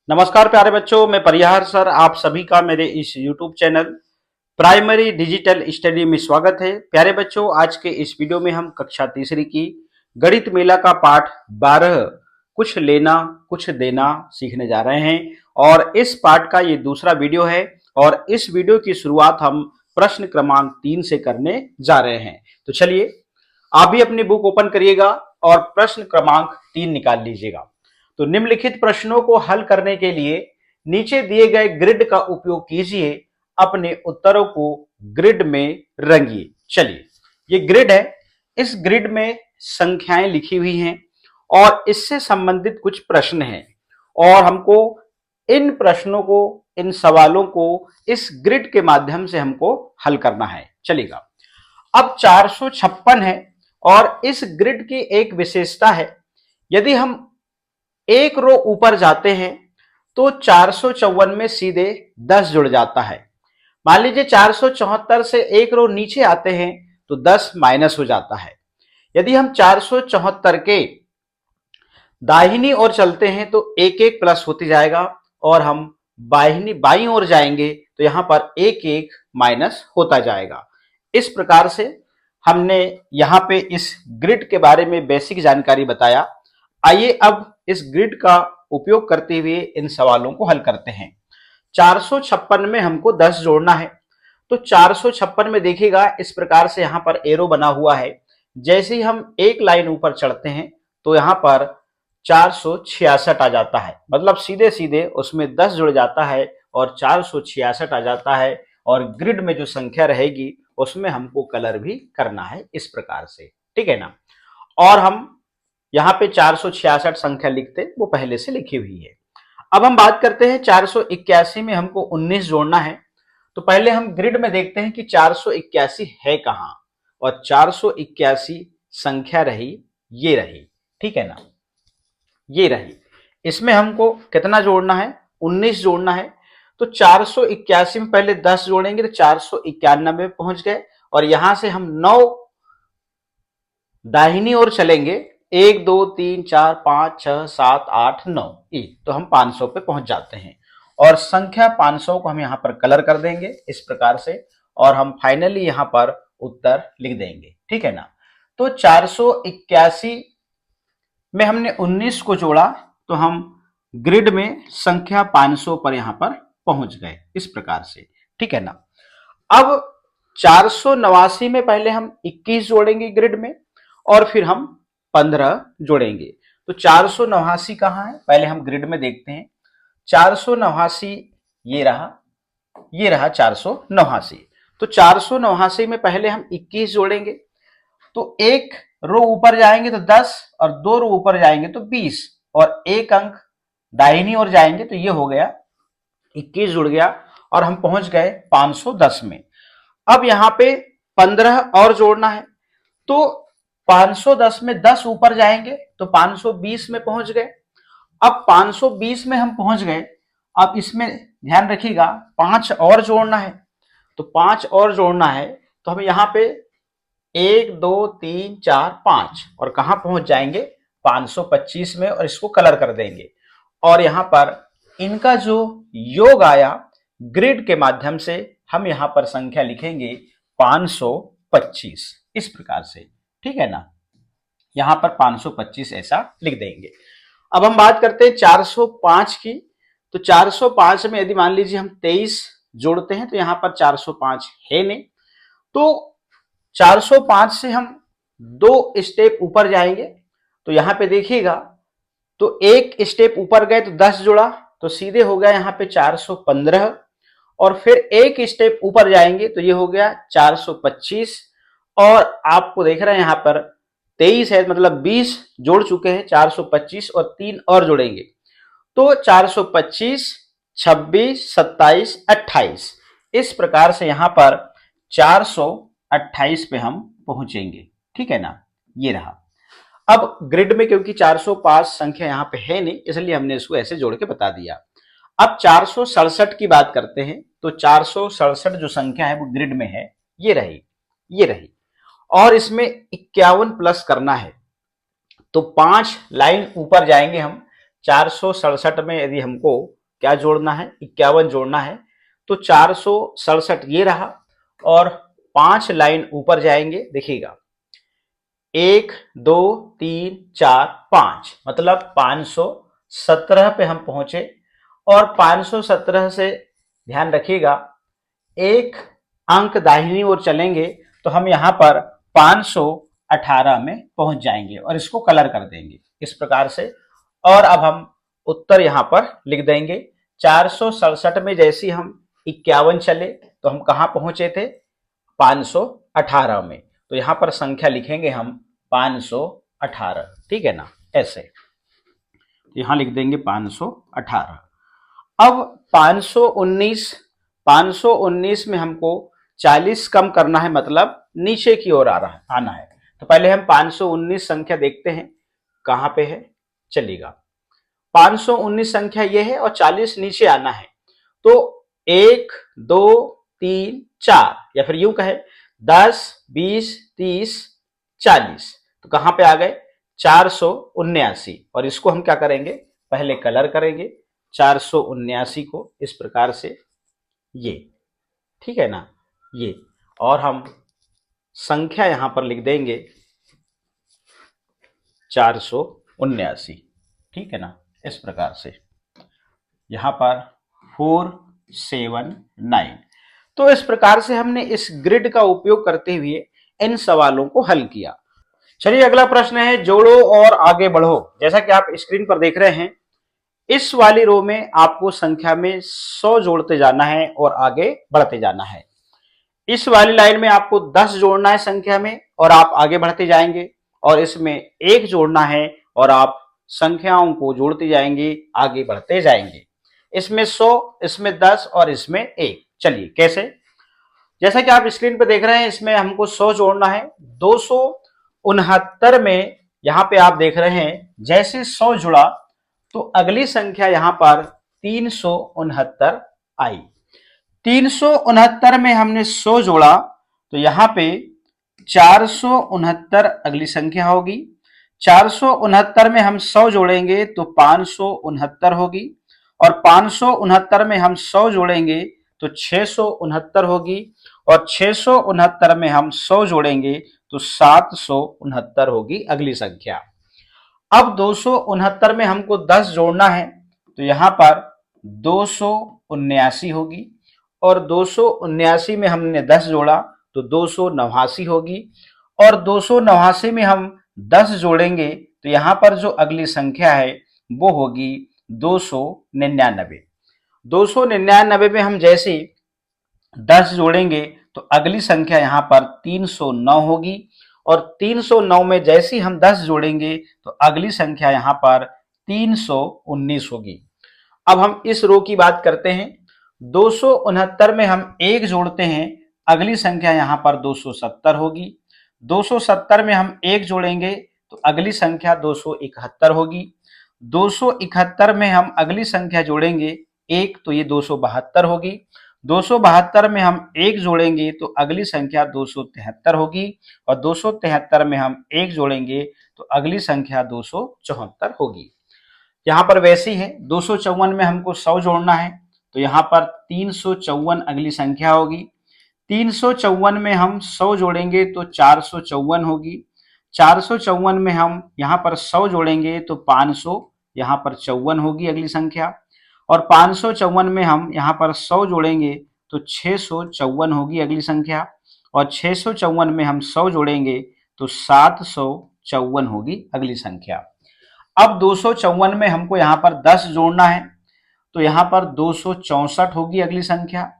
नमस्कार प्यारे बच्चों, मैं परिहार सर आप सभी का मेरे इस YouTube channel primary digital study में स्वागत है। प्यारे बच्चों, आज के इस वीडियो में हम कक्षा तीसरी की गणित मेला का पाठ 12 कुछ लेना कुछ देना सीखने जा रहे हैं और इस पाठ का ये दूसरा वीडियो है और इस वीडियो की शुरुआत हम प्रश्न क्रमांक 3 से करने जा रहे हैं। तो चलिए आप भी अपनी बुक ओपन करिएगा और प्रश्न क्रमांक 3 निकाल लीजिएगा। तो निम्नलिखित प्रश्नों को हल करने के लिए नीचे दिए गए ग्रिड का उपयोग कीजिए, अपने उत्तरों को ग्रिड में रंगिए। चलिए, ये ग्रिड है, इस ग्रिड में संख्याएं लिखी हुई हैं और इससे संबंधित कुछ प्रश्न हैं और हमको इन प्रश्नों को, इन सवालों को इस ग्रिड के माध्यम से हमको हल करना है। चलिएगा, अब 456 है और इस ग्रिड की एक विशेषता है, यदि हम एक रो ऊपर जाते हैं तो 454 में सीधे 10 जुड़ जाता है। मान लीजिए 474 से एक रो नीचे आते हैं तो 10 माइनस हो जाता है। यदि हम 474 के दाहिनी ओर चलते हैं तो एक एक प्लस होती जाएगा और हम बाईं ओर जाएंगे तो यहां पर एक एक माइनस होता जाएगा। इस प्रकार से हमने यहां पे इस ग्रिड के बारे में बेसिक जानकारी बताया। आइए अब इस ग्रिड का उपयोग करते हुए इन सवालों को हल करते हैं। 456 में हमको 10 जोड़ना है तो 456 में देखिएगा इस प्रकार से यहां पर एरो बना हुआ है। जैसे ही हम एक लाइन ऊपर चढ़ते हैं तो यहां पर 466 आ जाता है, मतलब सीधे सीधे उसमें 10 जुड़ जाता है और 466 आ जाता है और ग्रिड में जो संख्या रहेगी उसमें हमको कलर भी करना है इस प्रकार से, ठीक है ना। और हम यहाँ पे 466 संख्या लिखते, वो पहले से लिखी हुई है। अब हम बात करते हैं 481 में हमको 19 जोड़ना है। तो पहले हम ग्रिड में देखते हैं कि 481 है कहां, और 481 संख्या रही, ये रही, ठीक है ना, ये रही। इसमें हमको कितना जोड़ना है, 19 जोड़ना है। तो 481 में पहले 10 जोड़ेंगे तो 491 में पहुंच गए और यहां से हम 9 दाहिनी ओर चलेंगे, 1 2 3 4 5 6 7 8 9, तो हम 500 पे पहुंच जाते हैं और संख्या 500 को हम यहां पर कलर कर देंगे इस प्रकार से और हम फाइनली यहां पर उत्तर लिख देंगे, ठीक है ना। तो 481 में हमने 19 को जोड़ा तो हम ग्रिड में संख्या 500 पर यहां पर पहुंच गए इस प्रकार से, ठीक है ना। अब 489 में पहले हम 21 जोड़ेंगे ग्रिड में और फिर हम 15 जोड़ेंगे। तो 489 कहां है, पहले हम ग्रिड में देखते हैं। 489 ये रहा, ये रहा 489। तो 489 में पहले हम 21 जोड़ेंगे तो एक रो ऊपर जाएंगे तो 10 और दो रो ऊपर जाएंगे तो 20 और एक अंक दाहिनी ओर जाएंगे तो ये हो गया 21 जुड़ गया और हम पहुंच गए 510 में। अब यहां पे 15 और जोड़ना है तो 510 में 10 ऊपर जाएंगे तो 520 में पहुंच गए। अब 520 में हम पहुंच गए, अब इसमें ध्यान रखिएगा 5 और जोड़ना है। तो 5 और जोड़ना है तो हम यहां पे 1 2 3 4 5 और कहां पहुंच जाएंगे 525 में और इसको कलर कर देंगे और यहां पर इनका जो योग आया ग्रिड के माध्यम से हम यहां पर संख्या लिखेंगे 525 इस प्रकार से, ठीक है ना। यहां पर 525 ऐसा लिख देंगे। अब हम बात करते हैं 405 की। तो 405 में यदि मान लीजिए हम 23 जोड़ते हैं तो यहां पर 405 है नहीं, तो 405 से हम 2 स्टेप ऊपर जाएंगे। तो यहां पे देखिएगा, तो एक स्टेप ऊपर गए तो 10 जुड़ा तो सीधे हो गया यहां पे 415 और फिर एक स्टेप ऊपर जाएंगे तो ये हो गया 425 और आपको देख रहे हैं यहां पर 23 है, मतलब 20 जोड़ चुके हैं, 425 और 3 और जोड़ेंगे तो 425 26 27 28 इस प्रकार से यहां पर 428 पे हम पहुंचेंगे, ठीक है ना। ये रहा। अब ग्रिड में क्योंकि 405 संख्या यहां पे है नहीं इसलिए हमने इसको ऐसे जोड़ के बता दिया। अब 467 की बात करते हैं। तो 467 जो संख्या है वो ग्रिड में है, ये रही, ये रही और इसमें 51 प्लस करना है। तो 5 लाइन ऊपर जाएंगे हम, 467 में यदि हमको क्या जोड़ना है, 51 जोड़ना है, तो 467 ये रहा और 5 लाइन ऊपर जाएंगे। देखिएगा 1 2 3 4 5, मतलब 517 पे हम पहुंचे। और 517 से ध्यान रखिएगा एक अंक दाहिनी ओर चलेंगे तो हम यहां पर 518 में पहुंच जाएंगे और इसको कलर कर देंगे इस प्रकार से। और अब हम उत्तर यहां पर लिख देंगे। 467 में जैसे हम 51 चले तो हम कहां पहुंचे थे, 518 में। तो यहां पर संख्या लिखेंगे हम 518, ठीक है ना, ऐसे यहां लिख देंगे 518। अब 519 में हमको 40 कम करना है, मतलब नीचे की ओर आना है। तो पहले हम 519 संख्या देखते हैं कहां पे है। चलिएगा 519 संख्या ये है और 40 नीचे आना है। तो 1 2 3 4, या फिर यूं कहे 10 20 30 40, तो कहां पे आ गए, 479। और इसको हम क्या करेंगे, पहले कलर करेंगे 479 को इस प्रकार से, ये ठीक है ना, ये। और हम संख्या यहां पर लिख देंगे 479, ठीक है ना, इस प्रकार से यहां पर 479। तो इस प्रकार से हमने इस ग्रिड का उपयोग करते हुए इन सवालों को हल किया। चलिए अगला प्रश्न है, जोड़ो और आगे बढ़ो। जैसा कि आप स्क्रीन पर देख रहे हैं, इस वाली रो में आपको संख्या में 100 जोड़ते जाना है और आगे बढ़ते जाना है। इस वाली लाइन में आपको 10 जोड़ना है संख्या में और आप आगे बढ़ते जाएंगे, और इसमें 1 जोड़ना है और आप संख्याओं को जोड़ते जाएंगे, आगे बढ़ते जाएंगे। इसमें 100, इसमें 10 और इसमें 1। चलिए कैसे, जैसा कि आप स्क्रीन पर देख रहे हैं, इसमें हमको 100 जोड़ना है। 269 में यहां पे आप देख रहे हैं जैसे 100 जुड़ा तो अगली संख्या यहां पर 369 आई। 369 में हमने 100 जोड़ा तो यहां पे 469 अगली संख्या होगी। 469 में हम 100 जोड़ेंगे तो 569 होगी, और 569 में हम 100 जोड़ेंगे तो 669 होगी, और 669 में हम 100 जोड़ेंगे तो 769 होगी अगली संख्या। अब 269 में हमको 10 जोड़ना है तो यहां पर 279 होगी, और 279 में हमने 10 जोड़ा तो 289 होगी, और 289 में हम 10 जोड़ेंगे तो यहां पर जो अगली संख्या है वो होगी 299। 299 में हम जैसे 10 जोड़ेंगे तो अगली संख्या यहां पर 309 होगी, और 309 में जैसे हम 10 जोड़ेंगे तो अगली संख्या यहां पर 319 होगी। अब हम इस रो की बात करते हैं। 269 में हम 1 जोड़ते हैं, अगली संख्या यहां पर 270 होगी। 270 में हम 1 जोड़ेंगे तो अगली संख्या 271 होगी। 271 में हम अगली संख्या जोड़ेंगे 1 तो ये 272 होगी। 272 में हम 1 जोड़ेंगे तो अगली संख्या 273 होगी, और 273 में हम 1 जोड़ेंगे तो अगली संख्या 274 होगी। यहां पर वैसे ही है, 254 में हमको 100 जोड़ना है तो यहां पर 354 अगली संख्या होगी। 354 में हम 100 जोड़ेंगे तो 454 होगी। 454 में हम यहां पर 100 जोड़ेंगे तो 500 यहां पर 54 होगी अगली संख्या, और 554 में हम यहां पर 100 जोड़ेंगे तो 654 होगी अगली संख्या, और 654 में हम 100 जोड़ेंगे तो 754 होगी अगली संख्या। अब 254 में हमको यहां पर 10 जोड़ना है तो यहां पर 264 होगी अगली संख्या।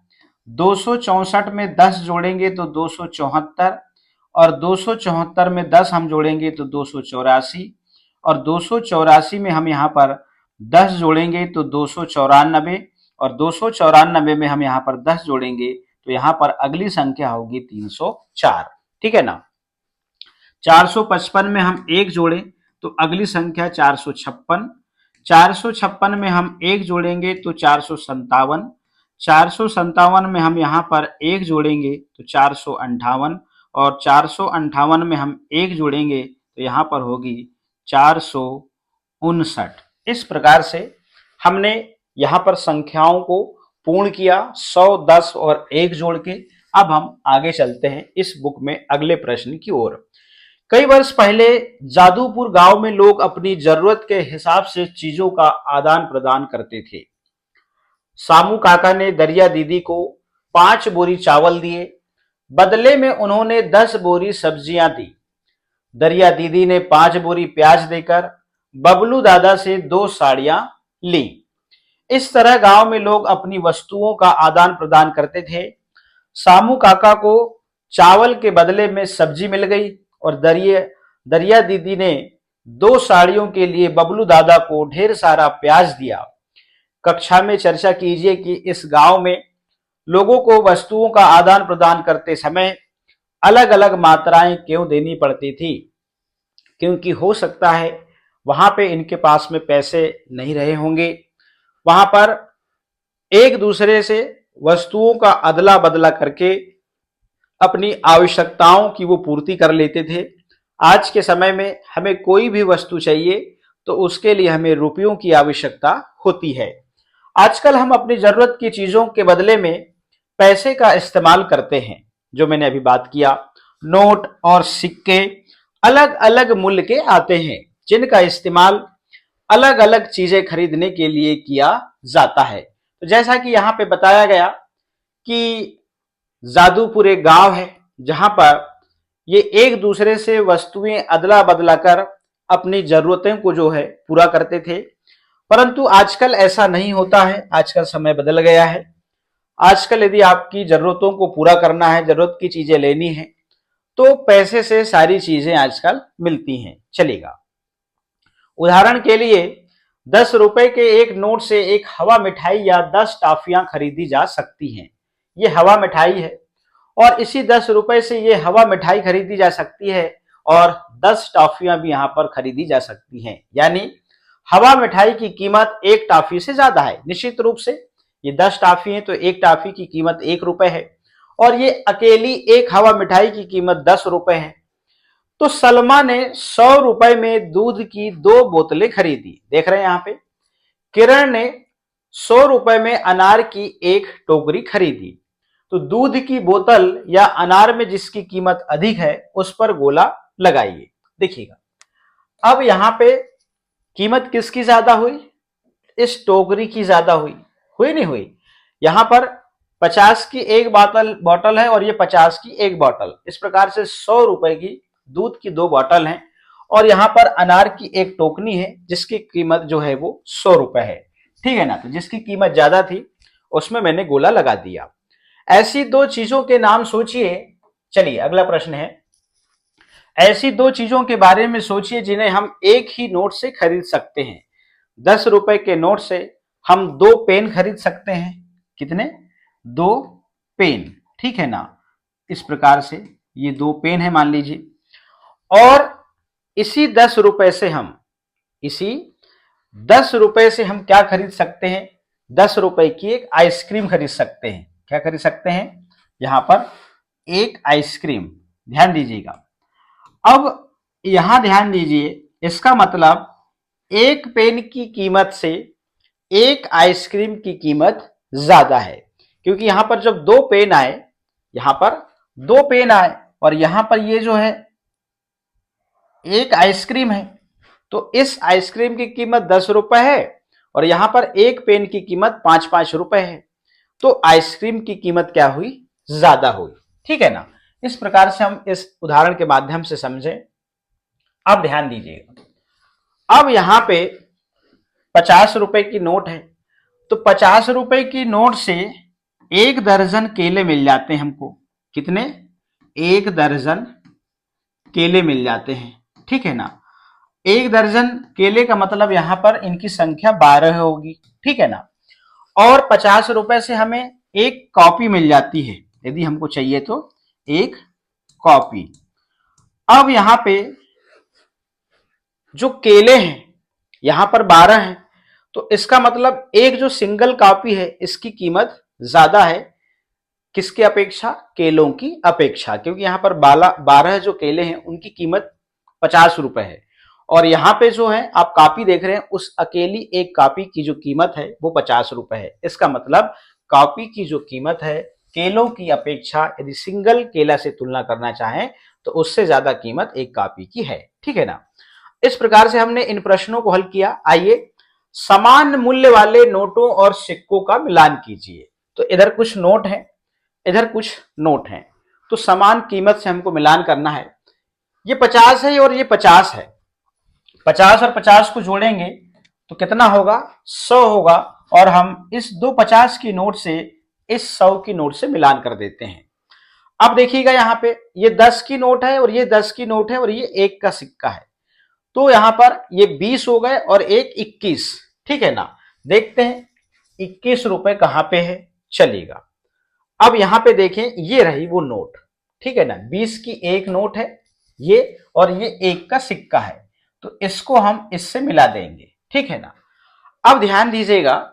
264 में 10 जोड़ेंगे तो 274, और 274 में 10 हम जोड़ेंगे तो 284, और 284 में हम यहाँ पर 10 जोड़ेंगे तो 294, और 294 में हम यहाँ पर 10 जोड़ेंगे तो यहाँ पर अगली संख्या होगी 304, ठीक है ना। 455 में हम 1 जोड़े तो अगली संख्या 456। 456 में हम 1 जोड़ेंगे तो 457। 457 में हम यहाँ पर 1 जोड़ेंगे तो 458, और 458 में हम 1 जोड़ेंगे तो यहाँ पर होगी 459, इस प्रकार से हमने यहाँ पर संख्याओं को पूर्ण किया 100, 10 और 1 जोड़ के। अब हम आगे चलते हैं इस बुक में अगले प्रश्न की ओर। कई वर्ष पहले जादूपुर गांव में लोग अपनी जरूरत के हिसाब से चीजों का आदान प्रदान करते थे। सामू काका ने दरिया दीदी को 5 बोरी चावल दिए, बदले में उन्होंने 10 बोरी सब्जियां दी। दरिया दीदी ने 5 बोरी प्याज देकर बबलू दादा से 2 साड़ियां ली। इस तरह गांव में लोग अपनी वस्तुओं का आदान प्रदान करते थे। सामू काका को चावल के बदले में सब्जी मिल गई और दरिया दीदी ने 2 साड़ियों के लिए बबलू दादा को ढेर सारा प्याज दिया। कक्षा में चर्चा कीजिए कि इस गांव में लोगों को वस्तुओं का आदान प्रदान करते समय अलग अलग मात्राएं क्यों देनी पड़ती थी, क्योंकि हो सकता है वहां पे इनके पास में पैसे नहीं रहे होंगे। वहां पर एक दूसरे से वस्तुओं का अदला बदला करके अपनी आवश्यकताओं की वो पूर्ति कर लेते थे। आज के समय में हमें कोई भी वस्तु चाहिए तो उसके लिए हमें रुपयों की आवश्यकता होती है। आजकल हम अपनी जरूरत की चीजों के बदले में पैसे का इस्तेमाल करते हैं, जो मैंने अभी बात किया। नोट और सिक्के अलग अलग मूल्य के आते हैं, जिनका इस्तेमाल अलग अलग चीजें खरीदने के लिए किया जाता है। तो जैसा कि यहाँ पे बताया गया कि जादूपुर एक गांव है जहां पर ये एक दूसरे से वस्तुएं अदला बदला कर अपनी जरूरतें को जो है पूरा करते थे। परंतु आजकल ऐसा नहीं होता है, आजकल समय बदल गया है। आजकल यदि आपकी जरूरतों को पूरा करना है, जरूरत की चीजें लेनी है, तो पैसे से सारी चीजें आजकल मिलती हैं, चलेगा। उदाहरण के लिए 10 रुपए के एक नोट से एक हवा मिठाई या 10 टॉफियां खरीदी जा सकती हैं। ये हवा मिठाई है और इसी 10 रुपए से ये हवा मिठाई खरीदी जा सकती है और 10 टॉफियां भी यहाँ पर खरीदी जा सकती हैं। यानी हवा मिठाई की कीमत एक टॉफी से ज्यादा है। निश्चित रूप से ये 10 टॉफी है तो एक टॉफी की कीमत 1 रुपए है और ये अकेली एक हवा मिठाई की कीमत 10 रुपए है। तो सलमा ने 100 रुपए में दूध की 2 बोतलें खरीदी। देख रहे हैं यहाँ पे। किरण ने 100 रुपए में अनार की एक टोकरी खरीदी। तो दूध की बोतल या अनार में जिसकी कीमत अधिक है उस पर गोला लगाइए। देखिएगा अब यहाँ पे कीमत किसकी ज्यादा हुई? इस टोकरी की ज्यादा हुई नहीं हुई? यहाँ पर 50 की एक बॉटल है और ये 50 की एक बॉटल। इस प्रकार से 100 रुपए की दूध की 2 बॉटल हैं और यहाँ पर अनार की एक टोकनी है जिसकी कीमत जो है वो 100 रुपए है। ठीक है ना? तो जिसकी कीमत ज्यादा थी उसमें मैंने गोला लगा दिया। ऐसी 2 चीजों के नाम सोचिए। चलिए अगला प्रश्न है, ऐसी 2 चीजों के बारे में सोचिए जिन्हें हम एक ही नोट से खरीद सकते हैं। 10 रुपए के नोट से हम 2 पेन खरीद सकते हैं। कितने? 2 पेन। ठीक है ना? इस प्रकार से ये 2 पेन है मान लीजिए। और इसी 10 रुपए से हम क्या खरीद सकते हैं? 10 रुपए की एक आइसक्रीम खरीद सकते हैं। क्या खरीद सकते हैं? यहां पर एक आइसक्रीम। ध्यान दीजिएगा। अब यहां ध्यान दीजिए, इसका मतलब एक पेन की कीमत से एक आइसक्रीम की कीमत ज्यादा है, क्योंकि यहां पर जब 2 पेन आए, यहां पर 2 पेन आए और यहां पर ये जो है एक आइसक्रीम है, तो इस आइसक्रीम की कीमत 10 रुपए है और यहां पर एक पेन की कीमत 5-5 रुपए है। तो आइसक्रीम की कीमत क्या हुई? ज्यादा हुई। ठीक है ना? इस प्रकार से हम इस उदाहरण के माध्यम से समझें। अब ध्यान दीजिएगा। अब यहां पे 50 रुपए की नोट है, तो 50 रुपए की नोट से 1 दर्जन केले मिल जाते हैं हमको। कितने? 1 दर्जन केले मिल जाते हैं। ठीक है ना? 1 दर्जन केले का मतलब यहां पर इनकी संख्या 12 होगी। ठीक है ना? और 50 रुपए से हमें एक कॉपी मिल जाती है, यदि हमको चाहिए तो एक कॉपी। अब यहां पे जो केले हैं यहां पर 12 हैं, तो इसका मतलब एक जो सिंगल कॉपी है इसकी कीमत ज्यादा है। किसकी अपेक्षा? केलों की अपेक्षा, क्योंकि यहां पर 12 जो केले हैं उनकी कीमत 50 रुपए है और यहाँ पे जो है आप कॉपी देख रहे हैं, उस अकेली एक कॉपी की जो कीमत है वो 50 रुपए है। इसका मतलब कॉपी की जो कीमत है केलों की अपेक्षा यदि सिंगल केला से तुलना करना चाहें तो उससे ज्यादा कीमत एक कॉपी की है। ठीक है ना। इस प्रकार से हमने इन प्रश्नों को हल किया। आइए समान मूल्य वाले नोटों और सिक्कों का मिलान कीजिए। तो इधर कुछ नोट है, इधर कुछ नोट है, तो समान कीमत से हमको मिलान करना है। ये 50 है और ये 50 है। 50 और 50 को जोड़ेंगे तो कितना होगा? 100 होगा। और हम इस दो 50 की नोट से इस 100 की नोट से मिलान कर देते हैं। अब देखिएगा यहाँ पे ये 10 की नोट है और ये 10 की नोट है और ये 1 का सिक्का है। तो यहां पर ये 20 हो गए और एक 21। ठीक है ना। देखते हैं 21 रुपए कहां पे है, चलेगा। अब यहां पे देखें ये रही वो नोट। ठीक है ना। 20 की एक नोट है ये, और ये 1 का सिक्का है, तो इसको हम इससे मिला देंगे। ठीक है ना। अब ध्यान दीजिएगा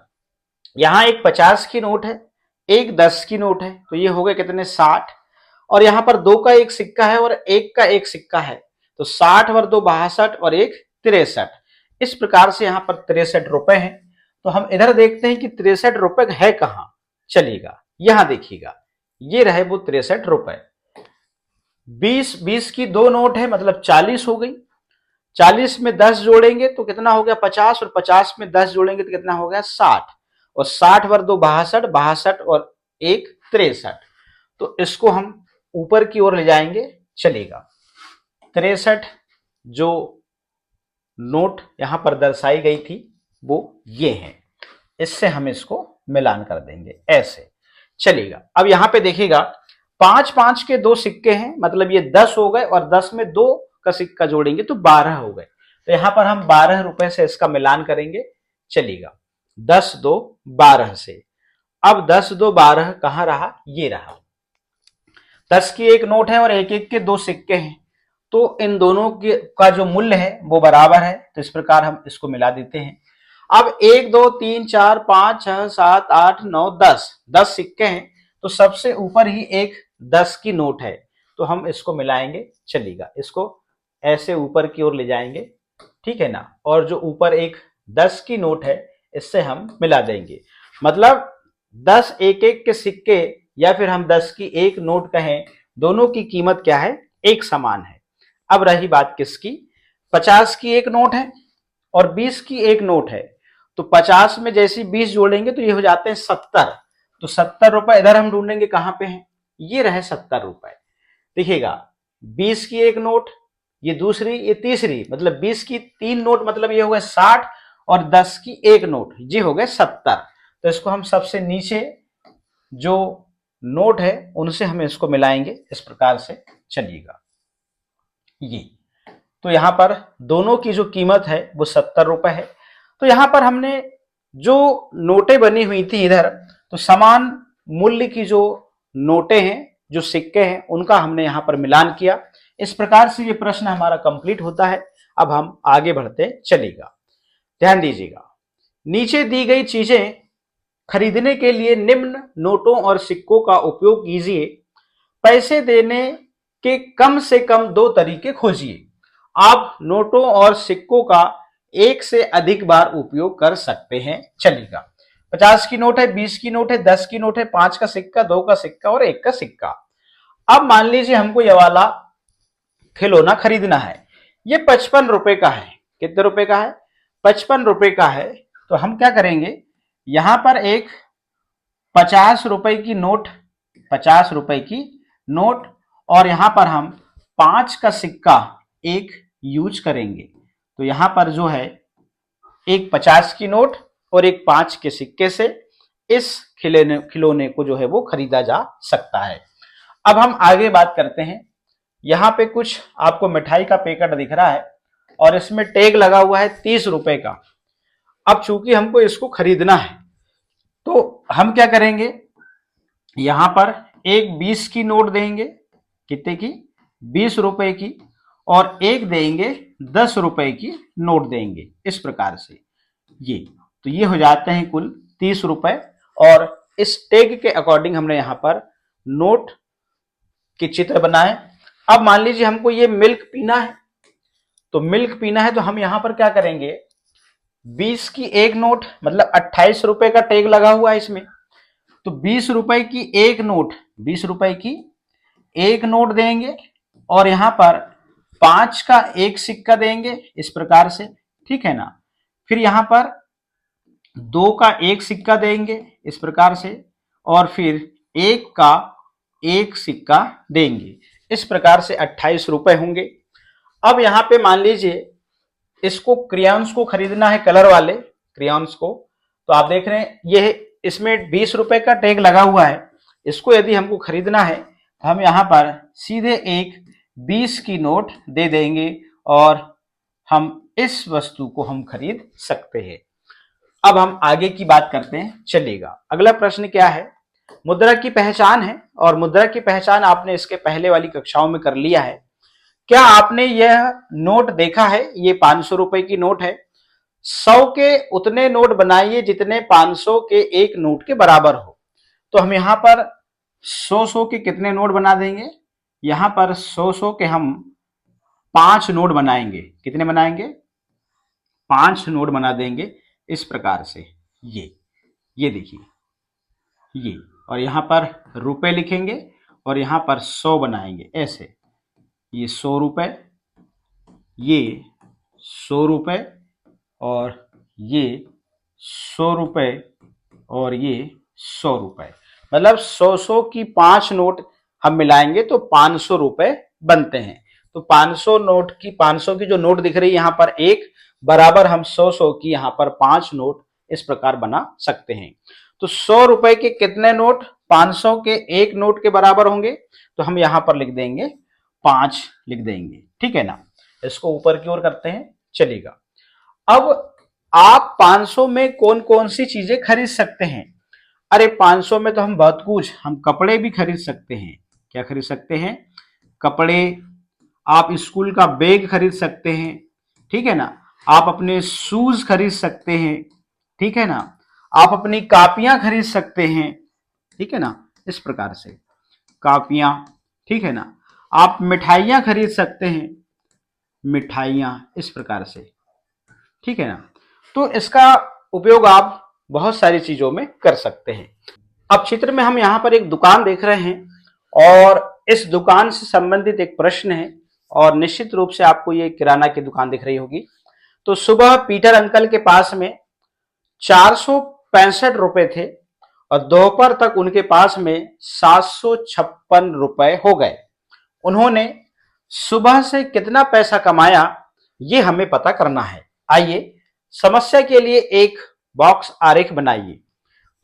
यहां एक 50 की नोट है, एक 10 की नोट है, तो ये हो गए कितने? 60। और यहां पर 2 का एक सिक्का है और 1 का एक सिक्का है, तो 60 और 2 62 और 1 63। इस प्रकार से यहां पर 63 रुपए हैं। तो हम इधर देखते हैं कि 63 रुपए है कहां, चलिएगा यहां देखिएगा ये रहे वो 63 रुपए। 20 की दो नोट है, मतलब 40 हो गई। 40 में 10 जोड़ेंगे तो कितना हो गया? 50। और 50 में 10 जोड़ेंगे तो कितना हो गया? 60। और 60 वर 2 62, 62 और 1 63। तो इसको हम ऊपर की ओर ले जाएंगे, चलेगा। 63 जो नोट यहां पर दर्शाई गई थी वो ये है। इससे हम इसको मिलान कर देंगे ऐसे, चलेगा। अब यहां पे देखिएगा 5-5 के दो सिक्के हैं, मतलब ये 10 हो गए और 10 में 2 का सिक्का जोड़ेंगे तो 12 हो गए। तो यहां पर हम 12 रुपए से इसका मिलान करेंगे, चलेगा। 10 2 12 से। अब 10 2 12 कहां रहा? ये रहा। 10 की एक नोट है और 1-1 के दो सिक्के हैं, तो इन दोनों का जो मूल्य है वो बराबर है, तो इस प्रकार हम इसको मिला देते हैं। अब 1 2 3 4 5 6 7 8 9 10 सिक्के हैं, तो सबसे ऊपर ही एक 10 की नोट है, तो हम इसको मिलाएंगे, चलेगा। इसको ऐसे ऊपर की ओर ले जाएंगे, ठीक है ना। और जो ऊपर एक 10 की नोट है इससे हम मिला देंगे, मतलब 10 1-1 के सिक्के या फिर हम 10 की एक नोट कहें, दोनों की कीमत क्या है? एक समान है। अब रही बात किसकी? 50 की एक नोट है और 20 की एक नोट है, तो 50 में जैसी 20 जोड़ेंगे तो ये हो जाते हैं 70। तो 70 रुपए इधर हम ढूंढेंगे कहां पे हैं, ये रहे 70 रुपए। देखिएगा 20 की एक नोट, ये दूसरी, ये तीसरी, मतलब 20 की 3 नोट, मतलब ये हो गए 60। और 10 की एक नोट, ये हो गए 70। तो इसको हम सबसे नीचे जो नोट है उनसे हम इसको मिलाएंगे इस प्रकार से, चलिएगा। ये तो यहां पर दोनों की जो कीमत है वो 70 रुपए है। तो यहां पर हमने जो नोटें बनी हुई थी इधर, तो समान मूल्य की जो नोटें हैं, जो सिक्के हैं, उनका हमने यहां पर मिलान किया। इस प्रकार से ये प्रश्न हमारा कंप्लीट होता है। अब हम आगे बढ़ते चलेगा। ध्यान दीजिएगा, नीचे दी गई चीजें खरीदने के लिए निम्न नोटों और सिक्कों का उपयोग कीजिए। पैसे देने के कम से कम 2 तरीके खोजिए। आप नोटों और सिक्कों का एक से अधिक बार उपयोग कर सकते हैं, चलेगा। 50 की नोट है, 20 की नोट है, 10 की नोट है, 5 का सिक्का, 2 का सिक्का और 1 का सिक्का। अब मान लीजिए हमको ये वाला खिलौना खरीदना है, ये 55 रुपए का है। कितने रुपए का है? 55 रुपए का है। तो हम क्या करेंगे, यहां पर एक 50 रुपए की नोट, 50 रुपए की नोट, और यहां पर हम 5 का सिक्का एक यूज करेंगे। तो यहां पर जो है एक 50 की नोट और एक 5 के सिक्के से इस खिलौने को जो है वो खरीदा जा सकता है। अब हम आगे बात करते हैं। यहां पे कुछ आपको मिठाई का पैकेट दिख रहा है और इसमें टैग लगा हुआ है 30 रुपए का। अब चूंकि हमको इसको खरीदना है तो हम क्या करेंगे, यहां पर एक 20 की नोट देंगे, कितने की? 20 रुपए की, और एक देंगे 10 रुपए की नोट देंगे, इस प्रकार से। ये तो ये हो जाते हैं कुल 30 रुपए। और इस टैग के अकॉर्डिंग हमने यहां पर नोट के चित्र बनाए। अब मान लीजिए हमको ये मिल्क पीना है, तो मिल्क पीना है तो हम यहां पर क्या करेंगे, 20 की एक नोट, मतलब 28 रुपए का टैग लगा हुआ है इसमें, तो 20 रुपए की एक नोट, 20 रुपए की एक नोट देंगे और यहां पर 5 का एक सिक्का देंगे इस प्रकार से, ठीक है ना। फिर यहां पर 2 का एक सिक्का देंगे इस प्रकार से, और फिर 1 का एक सिक्का देंगे। इस प्रकार से 28 रुपए होंगे। अब यहां पे मान लीजिए इसको क्रेयॉन्स को खरीदना है, कलर वाले क्रेयॉन्स को, तो आप देख रहे हैं ये इसमें 20 रुपए का टैग लगा हुआ है। इसको यदि हमको खरीदना है तो हम यहां पर सीधे एक 20 की नोट दे देंगे और हम इस वस्तु को हम खरीद सकते हैं। अब हम आगे की बात करते हैं, चलिएगा। अगला प्रश्न क्या है, मुद्रा की पहचान है, और मुद्रा की पहचान आपने इसके पहले वाली कक्षाओं में कर लिया है। क्या आपने यह नोट देखा है, ये 500 रुपए की नोट है। 100 के उतने नोट बनाइए जितने 500 के एक नोट के बराबर हो। तो हम यहां पर 100 के कितने नोट बना देंगे, यहां पर 100 के हम 5 नोट बनाएंगे। कितने बनाएंगे, 5 नोट बना देंगे इस प्रकार से। ये देखिए ये, और यहां पर रुपए लिखेंगे और यहां पर 100 बनाएंगे ऐसे। ये 100 रुपए, ये 100 रुपए, और ये 100 रुपए, और ये 100 रुपए, मतलब 100 की 5 नोट हम मिलाएंगे तो 500 रुपए बनते हैं। तो 500 की जो नोट दिख रही है यहां पर एक बराबर हम 100 की यहां पर 5 नोट इस प्रकार बना सकते हैं। तो 100 रुपए के कितने नोट 500 के एक नोट के बराबर होंगे, तो हम यहां पर लिख देंगे 5 लिख देंगे, ठीक है ना। इसको ऊपर की ओर करते हैं, चलिएगा। अब आप 500 में कौन कौन सी चीजें खरीद सकते हैं। अरे 500 में तो हम बहुत कुछ, हम कपड़े भी खरीद सकते हैं। क्या खरीद सकते हैं, कपड़े, आप स्कूल का बैग खरीद सकते हैं, ठीक है ना। आप अपने शूज खरीद सकते हैं, ठीक है ना। आप अपनी कापियां खरीद सकते हैं, ठीक है ना, इस प्रकार से कापियां, ठीक है ना। आप मिठाइयां खरीद सकते हैं, मिठाइयां इस प्रकार से, ठीक है ना। तो इसका उपयोग आप बहुत सारी चीजों में कर सकते हैं। अब चित्र में हम यहां पर एक दुकान देख रहे हैं और इस दुकान से संबंधित एक प्रश्न है, और निश्चित रूप से आपको ये किराना की दुकान दिख रही होगी। तो सुबह पीटर अंकल के पास में 465 रुपए थे और दोपहर तक उनके पास में 756 रुपए हो गए। उन्होंने सुबह से कितना पैसा कमाया, ये हमें पता करना है। आइए समस्या के लिए एक बॉक्स आरेख बनाइए।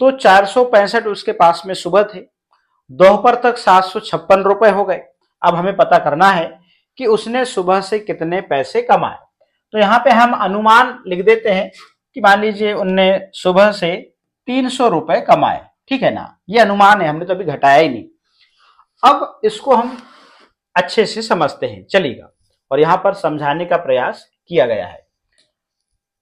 तो 465 उसके पास में सुबह थे, दोपहर तक 756 रुपए हो गए। अब हमें पता करना है कि उसने सुबह से कितने पैसे कमाए। तो यहां पे हम अनुमान लिख देते हैं कि मान लीजिए उनने सुबह से 300 रुपए कमाए, ठीक है ना। ये अनुमान है, हमने तो अभी घटाया ही नहीं। अब इसको हम अच्छे से समझते हैं, चलिएगा। और यहां पर समझाने का प्रयास किया गया है।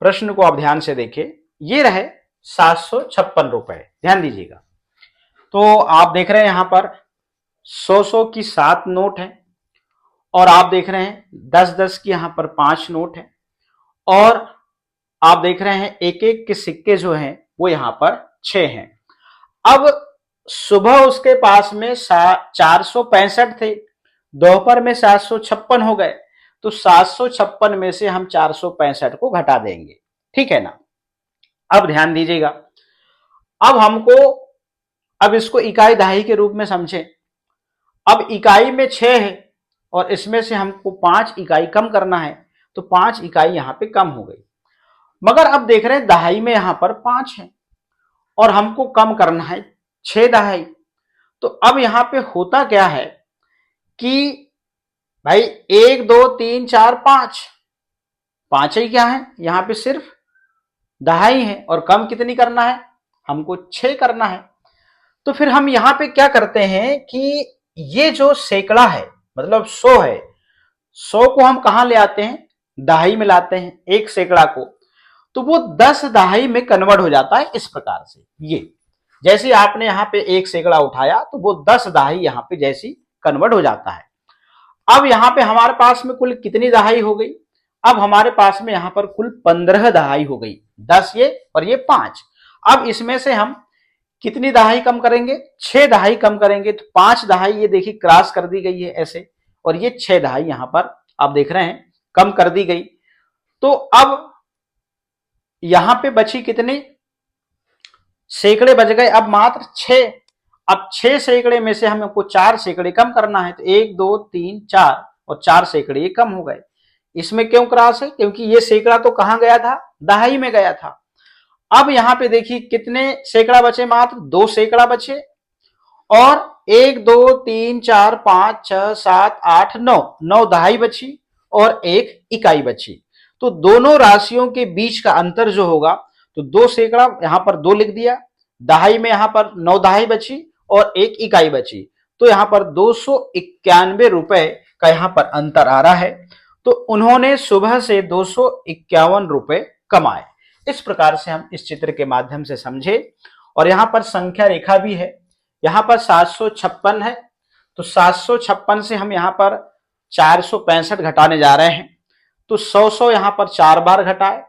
प्रश्न को आप ध्यान से देखें, ये रहे 756 रुपए, ध्यान दीजिएगा। तो आप देख रहे हैं यहां पर 100 की 7 नोट है, और आप देख रहे हैं 10 की यहां पर 5 नोट है, और आप देख रहे हैं एक एक के सिक्के जो हैं वो यहां पर 6 हैं। अब सुबह उसके पास में 465 थे, दोपहर में 756 हो गए। तो 756 में से हम 465 को घटा देंगे, ठीक है ना। अब ध्यान दीजिएगा, अब हमको, अब इसको इकाई दहाई के रूप में समझें। अब इकाई में 6 है और इसमें से हमको 5 इकाई कम करना है, तो 5 इकाई यहां पे कम हो गई। मगर अब देख रहे हैं दहाई में यहां पर 5 है और हमको कम करना है 6 दहाई। तो अब यहां पे होता क्या है कि भाई 1 2 3 4 5, 5 ही क्या है यहां पे, सिर्फ दहाई है, और कम कितनी करना है, हमको 6 करना है। तो फिर हम यहां पे क्या करते हैं कि ये जो सैकड़ा है, मतलब 100 है, 100 को हम कहां ले आते हैं, दहाई में लाते हैं, एक सैकड़ा को। तो वो 10 दहाई में कन्वर्ट हो जाता है इस प्रकार से। ये जैसे आपने यहां पे एक सैकड़ा उठाया तो वो 10 दहाई यहां पे जैसी कन्वर्ट हो जाता है। अब यहां पे हमारे पास में कुल कितनी दहाई हो गई, अब हमारे पास में यहां पर कुल 15 दहाई हो गई, 10 ये और ये 5। अब इसमें से हम कितनी दहाई कम करेंगे, 6 दहाई कम करेंगे। तो 5 दहाई ये देखिए क्रॉस कर दी गई है ऐसे, और ये 6 दहाई यहां पर आप देख रहे हैं कम कर दी गई। तो अब यहां पे बची कितनी सैकड़े बच गए, अब मात्र 6। अब 6 सैकड़े में से हमको 4 सैकड़े कम करना है, तो 1 2 3 4 और 4 सैकड़े ये कम हो गए। इसमें क्यों क्रॉस है, क्योंकि ये सैकड़ा तो कहां गया था, दहाई में गया था। अब यहां पे देखिए कितने सैकड़ा बचे, मात्र 2 सैकड़ा बचे, और 1 2 3 4 5 6 7 8 9 9 दहाई बची और 1 इकाई बची। तो दोनों राशियों के बीच का अंतर जो होगा, तो 2 सैकड़ा यहां पर 2 लिख दिया, दहाई में यहां पर 9 दहाई बची और 1 इकाई बची। तो यहां पर 291 रुपए का यहां पर अंतर आ रहा है। तो उन्होंने सुबह से 251 रुपए कमाए। इस प्रकार से हम इस चित्र के माध्यम से समझे। और यहां पर संख्या रेखा भी है, यहां पर 756 है, तो 756 से हम यहां पर 465 घटाने जा रहे हैं। तो 100 यहां पर 4 बार घटाए,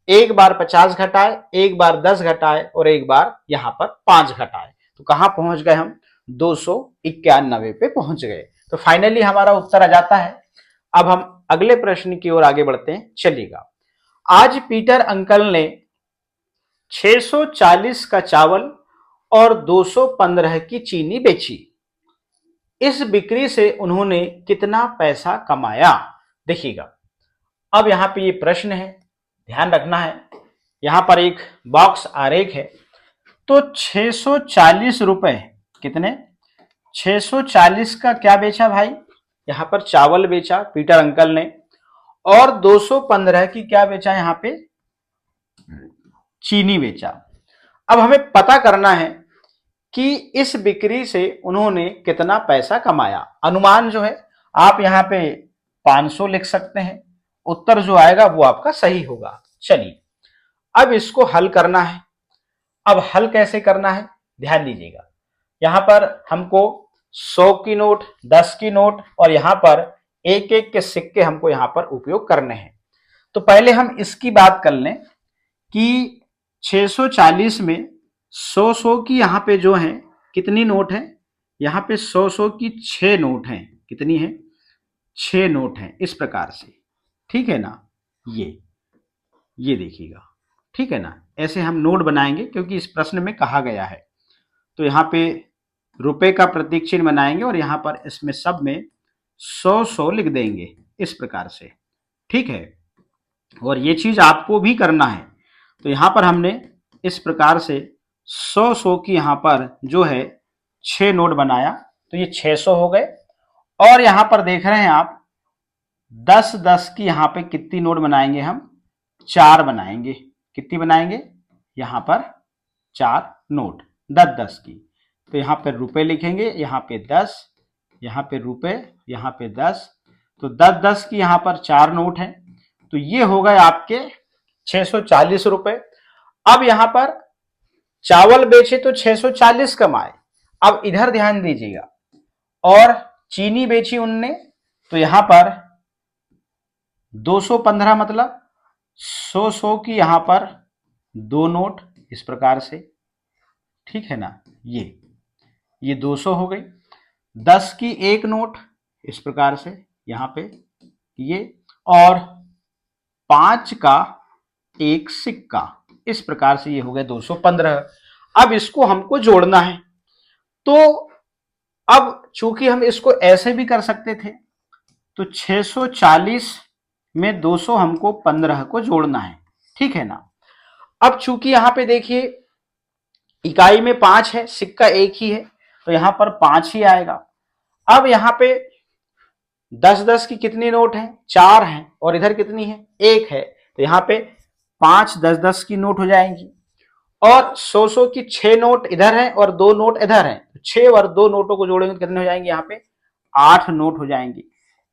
एक बार 50 घटाए, एक बार 10 घटाए और एक बार यहां पर 5 घटाए। तो कहां पहुंच गए हम, 291 पे पहुंच गए। तो फाइनली हमारा उत्तर आ जाता है। अब हम अगले प्रश्न की ओर आगे बढ़ते हैं, चलिएगा। आज पीटर अंकल ने 640 का चावल और 215 की चीनी बेची। इस बिक्री से उन्होंने कितना पैसा कमाया। देखिएगा, अब यहां पे ये प्रश्न है, ध्यान रखना है। यहां पर एक बॉक्स आरेख है। तो 640 रुपए कितने, 640 का क्या बेचा भाई, यहां पर चावल बेचा पीटर अंकल ने, और 215 की क्या बेचा, यहां पे चीनी बेचा। अब हमें पता करना है कि इस बिक्री से उन्होंने कितना पैसा कमाया। अनुमान जो है आप यहां पे 500 लिख सकते हैं, उत्तर जो आएगा वो आपका सही होगा। चलिए अब इसको हल करना है। अब हल कैसे करना है, ध्यान दीजिएगा। यहां पर हमको 100 की नोट, 10 की नोट और यहां पर एक एक के सिक्के हमको यहां पर उपयोग करने हैं। तो पहले हम इसकी बात कर लें कि 640 में 100 की यहां पे जो है कितनी नोट है, यहां पे 100 की 6 नोट है, कितनी है, 6 नोट है, इस प्रकार से, ठीक है ना। ये देखिएगा, ठीक है ना, ऐसे हम नोट बनाएंगे क्योंकि इस प्रश्न में कहा गया है। तो यहाँ पे रुपए का प्रतीक चिन्ह बनाएंगे और यहाँ पर इसमें सब में 100 लिख देंगे, इस प्रकार से, ठीक है। और ये चीज आपको भी करना है। तो यहाँ पर हमने इस प्रकार से 100 की यहाँ पर जो है 6 नोट बनाया, तो ये 600 हो गए। और यहाँ पर देख रहे हैं आप 10 की यहाँ पे कितनी नोट बनाएंगे हम, 4 बनाएंगे। कितनी बनाएंगे, यहाँ पर 4 नोट 10 की। तो यहाँ पे रुपए लिखेंगे, यहाँ पे 10, यहाँ पे रुपए, यहाँ पे 10। तो 10 की यहाँ पर 4 नोट हैं, तो ये हो गए आपके 640 रुपए। अब यहाँ पर चावल बेचे तो 640 कमाए। अब इधर ध्यान दीजिएगा, और चीनी बेची उनने, तो यहां पर 215 मतलब 100 की यहां पर 2 नोट, इस प्रकार से, ठीक है ना। ये 200 हो गई। 10 की 1 नोट, इस प्रकार से यहां पे ये, और 5 का 1 सिक्का, इस प्रकार से ये हो गया 215। अब इसको हमको जोड़ना है। तो अब चूंकि हम इसको ऐसे भी कर सकते थे, तो 640 में 200 हमको 15 को जोड़ना है, ठीक है ना। अब चूंकि यहां पे देखिए इकाई में 5 है, सिक्का 1 ही है, तो यहां पर 5 ही आएगा। अब यहां पे 10 की कितनी नोट है, 4 है, और इधर कितनी है, 1 है, तो यहां पे 5 10 की नोट हो जाएंगी। और 100 की 6 नोट इधर है और 2 नोट इधर है, तो 6 और 2 नोटों को जोड़ेंगे तो कितने हो जाएंगे, यहाँ पे 8 नोट हो जाएंगी।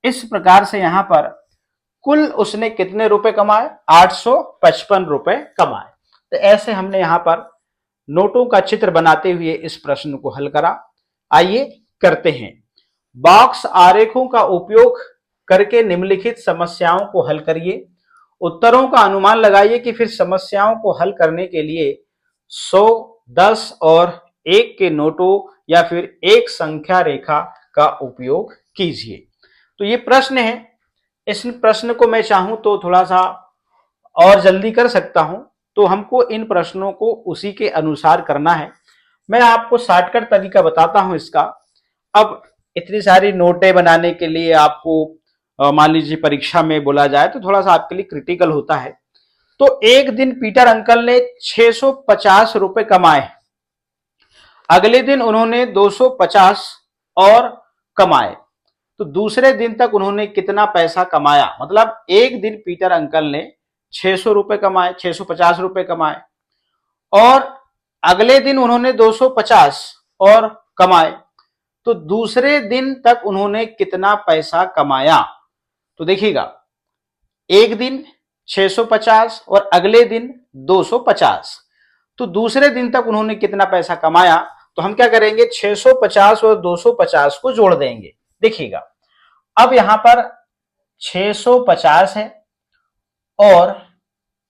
इस प्रकार से यहाँ पर कुल उसने कितने रुपए कमाए, 855 रुपए कमाए। तो ऐसे हमने यहाँ पर नोटों का चित्र बनाते हुए इस प्रश्न को हल करा। आइए करते हैं। बॉक्स आरेखों का उपयोग करके निम्नलिखित समस्याओं को हल करिए। उत्तरों का अनुमान लगाइए कि फिर समस्याओं को हल करने के लिए 100, 10 और 1 के नोटों या फिर एक संख्या रेखा का उपयोग कीजिए। तो ये प्रश्न है। इस प्रश्न को मैं चाहूं तो थोड़ा सा और जल्दी कर सकता हूं, तो हमको इन प्रश्नों को उसी के अनुसार करना है। मैं आपको शॉर्टकट तरीका बताता हूं इसका। अब इतनी सारी नोटें बनाने के लिए आपको मान लीजिए परीक्षा में बोला जाए तो थोड़ा सा आपके लिए क्रिटिकल होता है। तो एक दिन पीटर अंकल ने 650 रुपए कमाए, अगले दिन उन्होंने 250 और कमाए, तो दूसरे दिन तक उन्होंने कितना पैसा कमाया। मतलब एक दिन पीटर अंकल ने 600 रुपए कमाए, 650 रुपए कमाए, और अगले दिन उन्होंने 250 और कमाए, तो दूसरे दिन तक उन्होंने कितना पैसा कमाया। तो देखिएगा, एक दिन 650 और अगले दिन 250, तो दूसरे दिन तक उन्होंने कितना पैसा कमाया। तो हम क्या करेंगे, 650 और 250 को जोड़ देंगे। देखिएगा, अब यहां पर 650 है और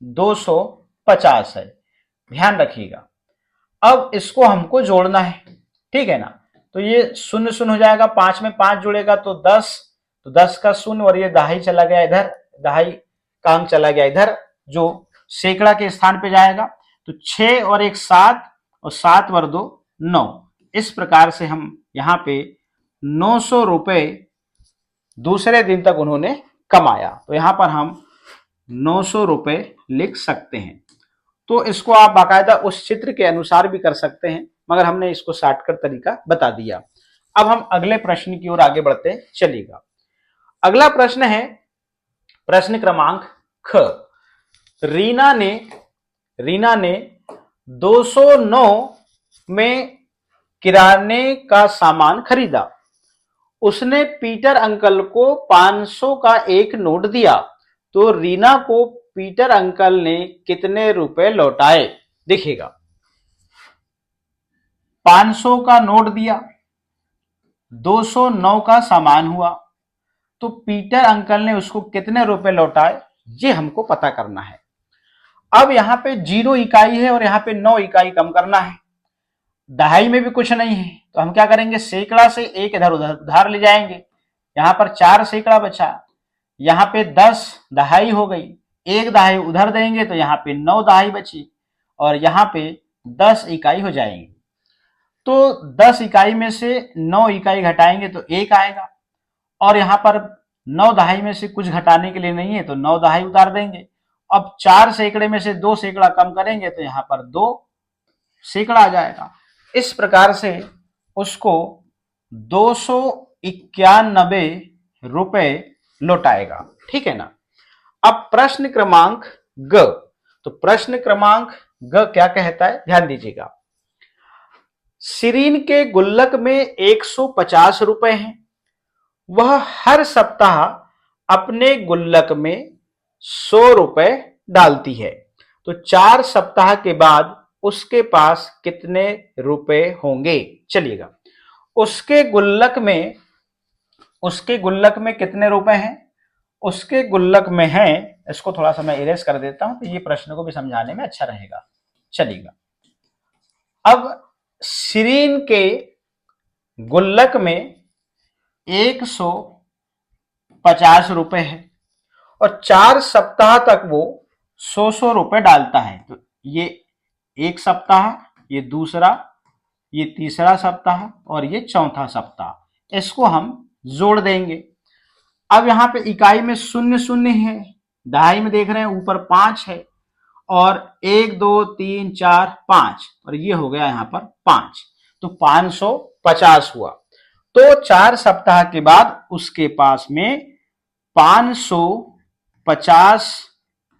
250 है, ध्यान रखिएगा। अब इसको हमको जोड़ना है, ठीक है ना। तो ये शून्य शून्य हो जाएगा, 5 में 5 जुड़ेगा तो 10, तो 10 का शून्य, और ये दहाई चला गया इधर, दहाई का अंक चला गया इधर, जो सैकड़ा के स्थान पे जाएगा। तो 6 और 1 7, और 7 और 2 9। इस प्रकार से हम यहाँ पे 900 रुपए दूसरे दिन तक उन्होंने कमाया। तो यहां पर हम 900 रुपए लिख सकते हैं। तो इसको आप बाकायदा उस चित्र के अनुसार भी कर सकते हैं, मगर हमने इसको शॉर्टकट तरीका बता दिया। अब हम अगले प्रश्न की ओर आगे बढ़ते चलिएगा। अगला प्रश्न है प्रश्न क्रमांक ख। रीना ने 209 में किराने का सामान खरीदा। उसने पीटर अंकल को 500 का एक नोट दिया, तो रीना को पीटर अंकल ने कितने रुपए लौटाए। देखिएगा, 500 का नोट दिया, 209 का सामान हुआ, तो पीटर अंकल ने उसको कितने रुपए लौटाए, ये हमको पता करना है। अब यहां पे 0 इकाई है और यहां पे 9 इकाई कम करना है। दहाई में भी कुछ नहीं है, तो हम क्या करेंगे, सैकड़ा से एक इधर उधर उधार ले जाएंगे। यहां पर 4 सैकड़ा बचा, यहां पे 10 दहाई हो गई, एक दहाई उधर देंगे तो यहाँ पे 9 दहाई बची, और यहाँ पे 10 इकाई हो जाएंगी। तो 10 इकाई में से 9 इकाई घटाएंगे तो 1 आएगा, और यहाँ पर 9 दहाई में से कुछ घटाने के लिए नहीं है तो 9 दहाई उतार देंगे। अब 4 सैकड़े में से 2 सैकड़ा कम करेंगे तो यहाँ पर 2 सैकड़ा आ जाएगा। इस प्रकार से उसको 291 रुपए लौटाएगा, ठीक है ना। अब प्रश्न क्रमांक ग। तो प्रश्न क्रमांक ग क्या कहता है, ध्यान दीजिएगा। सिरीन के गुल्लक में 150 रुपए हैं। वह हर सप्ताह अपने गुल्लक में 100 रुपए डालती है, तो 4 सप्ताह के बाद उसके पास कितने रुपए होंगे। चलिएगा, उसके गुल्लक में कितने रुपए हैं, उसके गुल्लक में है, इसको थोड़ा सा मैं इरेज कर देता हूं तो ये प्रश्न को भी समझाने में अच्छा रहेगा। चलिएगा, अब सिरीन के गुल्लक में 150 रुपए है और 4 सप्ताह तक वो 100 रुपए डालता है। तो ये एक सप्ताह, ये दूसरा, ये तीसरा सप्ताह और ये चौथा सप्ताह, इसको हम जोड़ देंगे। अब यहां पे इकाई में शून्य शून्य है, दहाई में देख रहे हैं ऊपर 5 है, और 1 2 3 4 5, और ये हो गया यहां पर 5, तो 550 हुआ। तो 4 सप्ताह के बाद उसके पास में 550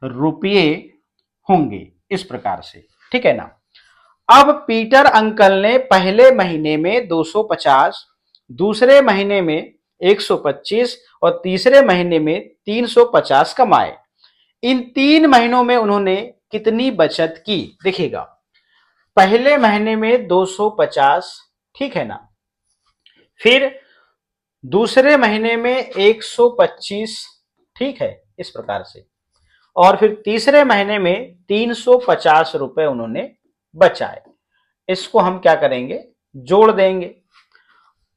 रुपये होंगे, इस प्रकार से, ठीक है ना। अब पीटर अंकल ने पहले महीने में 250, दूसरे महीने में 125 और तीसरे महीने में 350 कमाए। इन 3 महीनों में उन्होंने कितनी बचत की। देखिएगा, पहले महीने में 250, ठीक है ना, फिर दूसरे महीने में 125, ठीक है, इस प्रकार से, और फिर तीसरे महीने में 350 रुपए उन्होंने बचाए। इसको हम क्या करेंगे, जोड़ देंगे।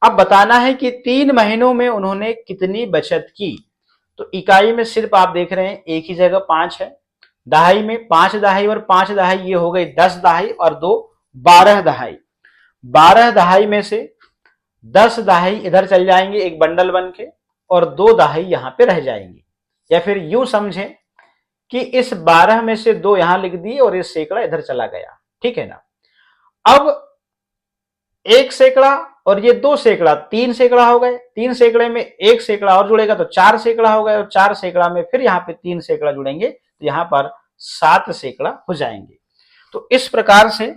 अब बताना है कि 3 महीनों में उन्होंने कितनी बचत की। तो इकाई में सिर्फ आप देख रहे हैं एक ही जगह 5 है, दहाई में 5 दहाई और 5 दहाई, ये हो गई 10 दहाई और 2 12 दहाई। 12 दहाई में से 10 दहाई इधर चल जाएंगे एक बंडल बन के, और 2 दहाई यहां पे रह जाएंगी। या फिर यूं समझें कि इस 12 में से 2 यहां लिख दिए और ये सैकड़ा इधर चला गया, ठीक है ना। अब 1 सैकड़ा और ये 2 सैकड़ा, 3 सैकड़ा हो गए। 3 सैकड़े में 1 सैकड़ा और जुड़ेगा तो 4 सैकड़ा हो गए, और 4 सैकड़ा में फिर यहाँ पे 3 सैकड़ा जुड़ेंगे तो यहाँ पर 7 सैकड़ा हो जाएंगे। तो इस प्रकार से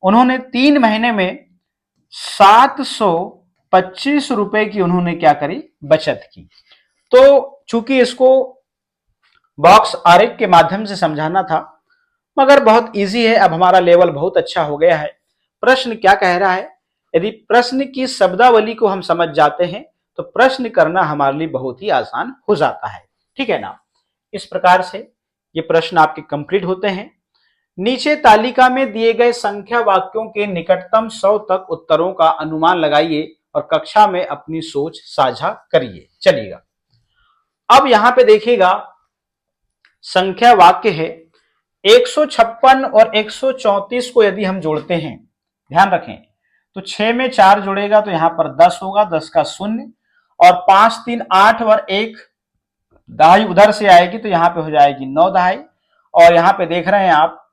उन्होंने 3 महीने में 725 रुपए की उन्होंने क्या करी, बचत की। तो चूंकि इसको बॉक्स आरेख के माध्यम से समझाना था, मगर बहुत इजी है, अब हमारा लेवल बहुत अच्छा हो गया है। प्रश्न क्या कह रहा है, यदि प्रश्न की शब्दावली को हम समझ जाते हैं तो प्रश्न करना हमारे लिए बहुत ही आसान हो जाता है, ठीक है ना। इस प्रकार से ये प्रश्न आपके कंप्लीट होते हैं। नीचे तालिका में दिए गए संख्या वाक्यों के निकटतम 100 तक उत्तरों का अनुमान लगाइए और कक्षा में अपनी सोच साझा करिए। चलिएगा, अब यहां पे देखिएगा संख्या वाक्य है 156 और 134 को यदि हम जोड़ते हैं, ध्यान रखें, तो 6 में 4 जुड़ेगा तो यहां पर 10 होगा, 10 का 0, और 5 3 8 और 1 दहाई उधर से आएगी तो यहां पे हो जाएगी 9 दहाई। और यहां पे देख रहे हैं आप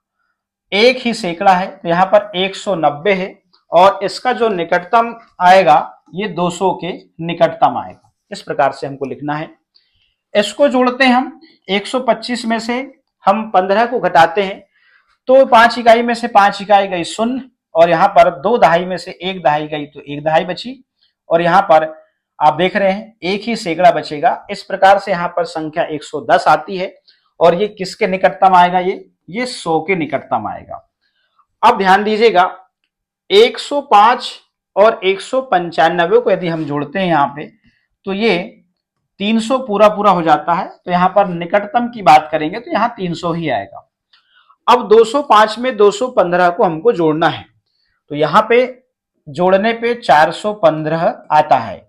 एक ही सैकड़ा है तो यहां पर 190 है, और इसका जो निकटतम आएगा ये 200 के निकटतम आएगा। इस प्रकार से हमको लिखना है। इसको जोड़ते हैं हम, 125 में से हम 15 को घटाते हैं तो 5 इकाई में से 5 इकाई गई 0, और यहां पर 2 दहाई में से 1 दहाई गई तो 1 दहाई बची, और यहां पर आप देख रहे हैं एक ही सैकड़ा बचेगा। इस प्रकार से यहां पर संख्या 110 आती है, और ये किसके निकटतम आएगा, ये 100 के निकटतम आएगा। अब ध्यान दीजिएगा 105 और 195 को यदि हम जोड़ते हैं यहां पे तो ये 300 पूरा पूरा हो जाता है, तो यहां पर निकटतम की बात करेंगे तो यहां 300 ही आएगा। अब 205 में 215 को हमको जोड़ना है, तो यहां पे जोड़ने पे 415 आता है,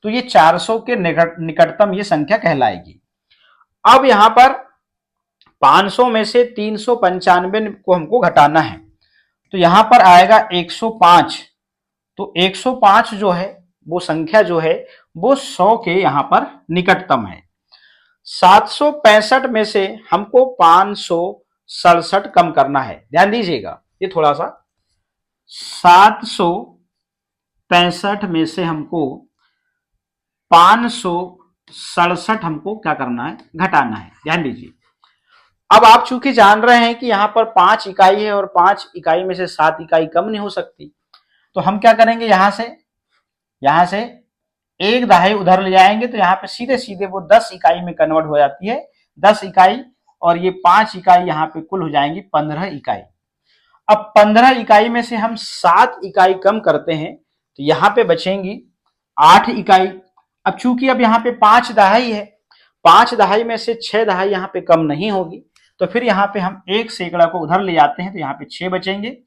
तो ये 400 के निकटतम ये संख्या कहलाएगी। अब यहां पर 500 में से 395 को हमको घटाना है, तो यहां पर आएगा 105, तो 105 जो है वो संख्या जो है वो 100 के यहां पर निकटतम है। 765 में से हमको 567 कम करना है, ध्यान दीजिएगा ये थोड़ा सा, 765 में से हमको 567 हमको क्या करना है, घटाना है, ध्यान दीजिए। अब आप चूंकि जान रहे हैं कि यहां पर 5 इकाई है और 5 इकाई में से 7 इकाई कम नहीं हो सकती, तो हम क्या करेंगे, यहां से 1 दहाई उधर ले जाएंगे तो यहां पे सीधे सीधे वो 10 इकाई में कन्वर्ट हो जाती है, 10 इकाई, और ये 5 इकाई यहां पे कुल हो जाएंगी 15 इकाई। अब 15 इकाई में से हम 7 इकाई कम करते हैं तो यहां पे बचेंगी 8 इकाई। अब चूंकि अब यहां पे 5 दहाई है, 5 दहाई में से 6 दहाई यहां पे कम नहीं होगी, तो फिर यहां पे हम 1 सैकड़ा को उधर ले जाते हैं तो यहां पे 6 बचेंगे,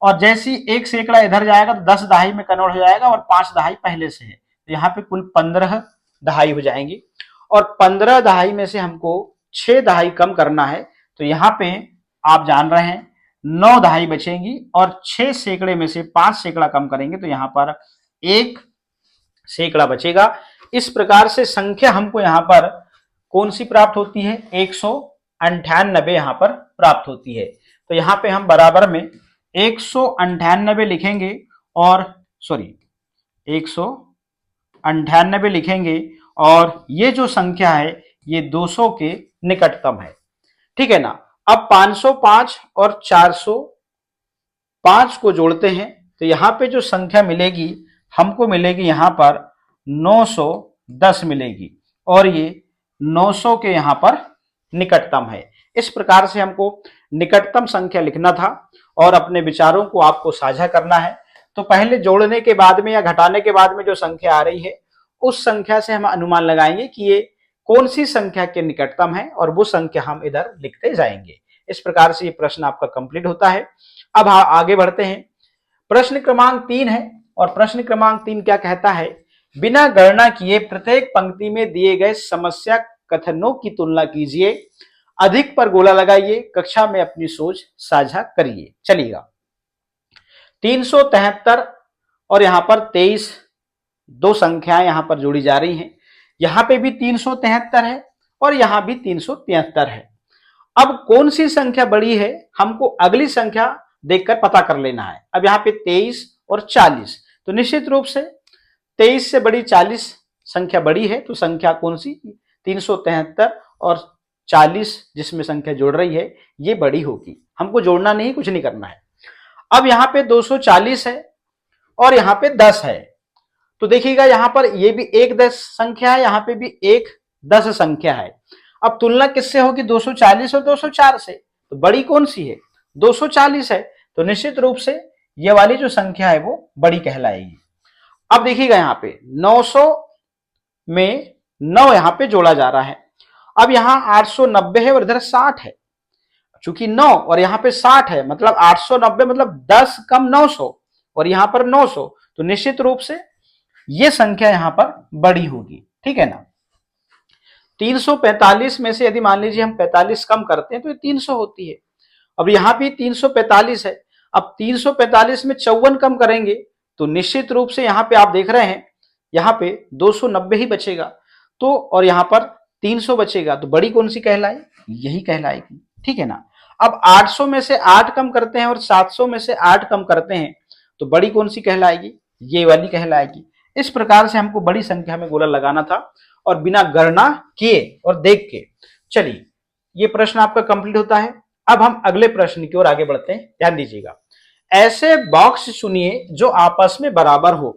और जैसी 1 सैकड़ा इधर जाएगा तो 10 दहाई में कन्वर्ट हो जाएगा, और 5 दहाई पहले से है तो यहाँ पे कुल 15 दहाई हो जाएंगी। और 15 दहाई में से हमको 6 दहाई कम करना है, तो यहाँ पे आप जान रहे हैं 9 दहाई बचेंगी, और 6 सैकड़े में से 5 सैकड़ा कम करेंगे तो यहाँ पर 1 सैकड़ा बचेगा। इस प्रकार से संख्या हमको यहाँ पर कौन सी प्राप्त होती है, 198 यहाँ पर प्राप्त होती है। तो यहाँ पे हम बराबर में 198 लिखेंगे, और 198 लिखेंगे, और ये जो संख्या है ये 200 के निकटतम है, ठीक है ना। अब 505 और 405 को जोड़ते हैं तो यहां पे जो संख्या मिलेगी हमको मिलेगी यहां पर 910 मिलेगी, और ये 900 के यहां पर निकटतम है। इस प्रकार से हमको निकटतम संख्या लिखना था और अपने विचारों को आपको साझा करना है। तो पहले जोड़ने के बाद में या घटाने के बाद में जो संख्या आ रही है उस संख्या से हम अनुमान लगाएंगे कि ये कौन सी संख्या के निकटतम है और वो संख्या हम इधर लिखते जाएंगे। इस प्रकार से ये प्रश्न आपका कंप्लीट होता है। अब आगे बढ़ते हैं। प्रश्न क्रमांक 3 है और प्रश्न क्रमांक 3 क्या कहता है, बिना गणना किए प्रत्येक पंक्ति में दिए गए समस्या कथनों की तुलना कीजिए, अधिक पर गोला लगाइए, कक्षा में अपनी सोच साझा करिए। चलिएगा, 373 और यहां पर 23 दो संख्याएं यहां पर जोड़ी जा रही हैं। यहां पे भी 373 है और यहां भी 373 है। अब कौन सी संख्या बड़ी है हमको अगली संख्या देखकर पता कर लेना है। अब यहाँ पे 23 और 40, तो निश्चित रूप से 23 से बड़ी 40 संख्या बड़ी है, तो संख्या कौन सी, 373 और 40 जिसमें संख्या जोड़ रही है ये बड़ी होगी। हमको जोड़ना नहीं, कुछ नहीं करना है। अब यहाँ पे 240 है और यहाँ पे 10 है, तो देखिएगा यहाँ पर ये भी एक 10 संख्या है, यहाँ पे भी एक 10 संख्या है। अब तुलना किससे होगी, 240 और 204 से, तो बड़ी कौन सी है, 240 है, तो निश्चित रूप से ये वाली जो संख्या है वो बड़ी कहलाएगी। अब देखिएगा यहाँ पे 900 में 9 यहाँ पे जोड़ा जा रहा है। अब यहाँ 890 है और इधर 60 है, चूंकि 9 और यहाँ पे 60 है, मतलब 890 मतलब 10 कम 900 और यहाँ पर 900, तो निश्चित रूप से ये संख्या यहाँ पर बड़ी होगी। ठीक है ना। 345 में से यदि मान लीजिए हम 45 कम करते हैं तो ये 300 होती है। अब यहाँ भी 345 है, अब 345 में 54 कम करेंगे तो निश्चित रूप से यहाँ पे आप देख रहे हैं यहाँ पे 290 ही बचेगा, तो और यहाँ पर 300 बचेगा, तो बड़ी कौन सी कहलाई, यही कहलाएगी। ठीक है ना। अब 800 में से 8 कम करते हैं और 700 में से 8 कम करते हैं तो बड़ी कौन सी कहलाएगी, ये वाली कहलाएगी। इस प्रकार से हमको बड़ी संख्या में गोला लगाना था और बिना गणना किए और देख के। चलिए, ये प्रश्न आपका कंप्लीट होता है। अब हम अगले प्रश्न की ओर आगे बढ़ते हैं, ध्यान दीजिएगा। ऐसे बॉक्स चुनिए जो आपस में बराबर हो,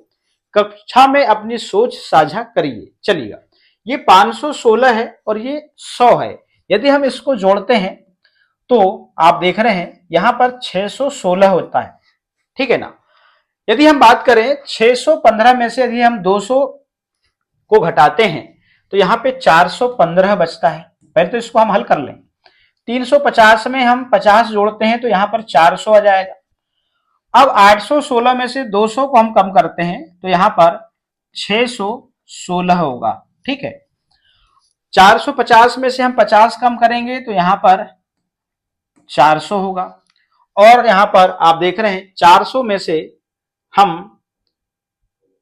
कक्षा में अपनी सोच साझा करिए। चलिएगा, ये 516 है और ये 100 है। यदि हम इसको जोड़ते हैं तो आप देख रहे हैं यहां पर 616 होता है। ठीक है ना। यदि हम बात करें 615 में से यदि हम 200 को घटाते हैं तो यहाँ पे 415 बचता है। पहले तो इसको हम हल कर लें। 350 में हम 50 जोड़ते हैं तो यहाँ पर 400 आ जाएगा। अब 816 में से 200 को हम कम करते हैं तो यहाँ पर 616 होगा। ठीक है। 450 में से हम 50 कम करेंगे तो यहाँ पर 400 होगा, और यहाँ पर आप देख रहे हैं 400 में से हम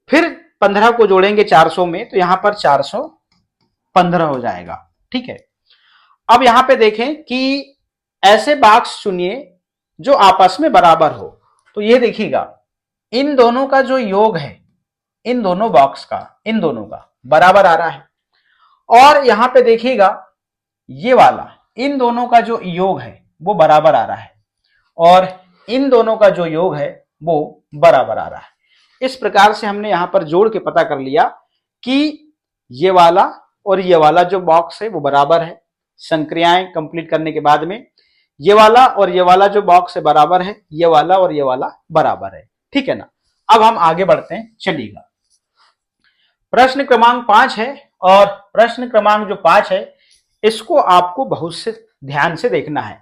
फिर 15 को जोड़ेंगे 400 में तो यहां पर 415 हो जाएगा। ठीक है। अब यहां पे देखें कि ऐसे बॉक्स चुनिए जो आपस में बराबर हो, तो ये देखिएगा इन दोनों का जो योग है, इन दोनों बॉक्स का, इन दोनों का बराबर आ रहा है, और यहां पे देखिएगा ये वाला इन दोनों का जो योग है वो बराबर आ रहा है, और इन दोनों का जो योग है वो बराबर आ रहा है। इस प्रकार से हमने यहां पर जोड़ के पता कर लिया कि ये वाला और ये वाला जो बॉक्स है वो बराबर है। संक्रियाएं कंप्लीट करने के बाद में ये वाला और ये वाला जो बॉक्स है बराबर है, ये वाला और ये वाला बराबर है। ठीक है ना। अब हम आगे बढ़ते हैं, चलिएगा। प्रश्न क्रमांक 5 है, और प्रश्न क्रमांक जो 5 है इसको आपको बहुत से ध्यान से देखना है।